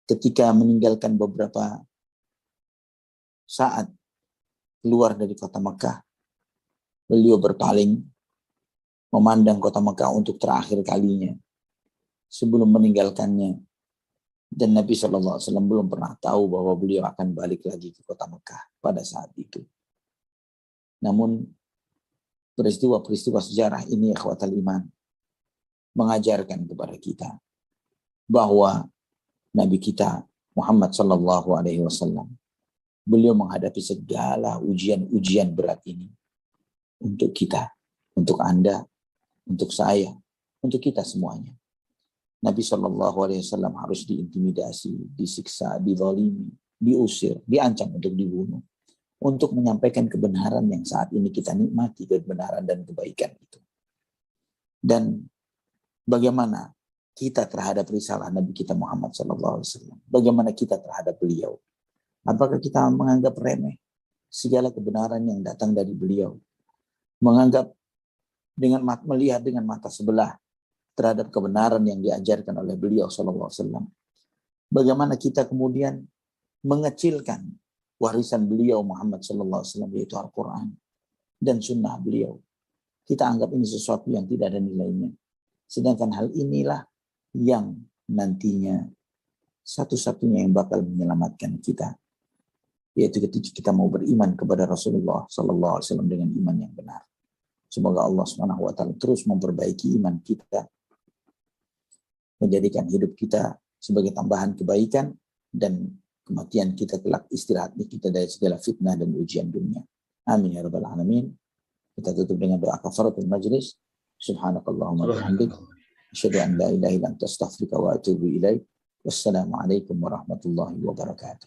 ketika meninggalkan beberapa saat keluar dari kota Mekah, beliau berpaling memandang kota Mekah untuk terakhir kalinya sebelum meninggalkannya. Dan Nabi SAW belum pernah tahu bahwa beliau akan balik lagi ke kota Mekah pada saat itu. Namun peristiwa-peristiwa sejarah ini ikhwatal iman mengajarkan kepada kita bahwa Nabi kita Muhammad SAW beliau menghadapi segala ujian-ujian berat ini untuk kita, untuk Anda, untuk saya, untuk kita semuanya. Nabi SAW harus diintimidasi, disiksa, dizalimi, diusir, diancam untuk dibunuh. Untuk menyampaikan kebenaran yang saat ini kita nikmati, kebenaran dan kebaikan itu. Dan bagaimana kita terhadap risalah Nabi kita Muhammad SAW. Bagaimana kita terhadap beliau. Apakah kita menganggap remeh segala kebenaran yang datang dari beliau. Menganggap melihat dengan mata sebelah terhadap kebenaran yang diajarkan oleh beliau SAW. Bagaimana kita kemudian mengecilkan warisan beliau Muhammad SAW, yaitu Al-Quran dan sunnah beliau. Kita anggap ini sesuatu yang tidak ada nilainya. Sedangkan hal inilah yang nantinya satu-satunya yang bakal menyelamatkan kita, yaitu ketika kita mau beriman kepada Rasulullah SAW dengan iman yang benar. Semoga Allah SWT terus memperbaiki iman kita, menjadikan hidup kita sebagai tambahan kebaikan, dan kematian kita kelak istirahat kita dari segala fitnah dan ujian dunia. Amin ya rabbal alamin. Kita tutup dengan doa kafaratul majlis. Subhanakallahumma wa bihamdik, asyhadu an la ilaha illa anta, astaghfiruka wa atubu ilaik. Wassalamualaikum warahmatullahi wabarakatuh.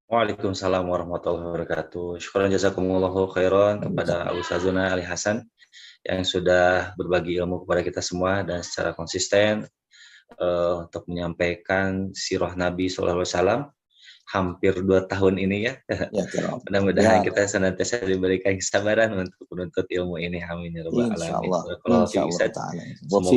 Waalaikumsalam warahmatullahi wabarakatuh. Syukran jazakumullahu khairan kepada Ustazuna Ali Hasan yang sudah berbagi ilmu kepada kita semua dan secara konsisten untuk menyampaikan sirah Nabi SAW hampir 2 tahun ini ya. Mudah-mudahan kita senantiasa diberikan kesabaran untuk menuntut ilmu ini. Amin ya rabbal alamin. Insyaallah. Semoga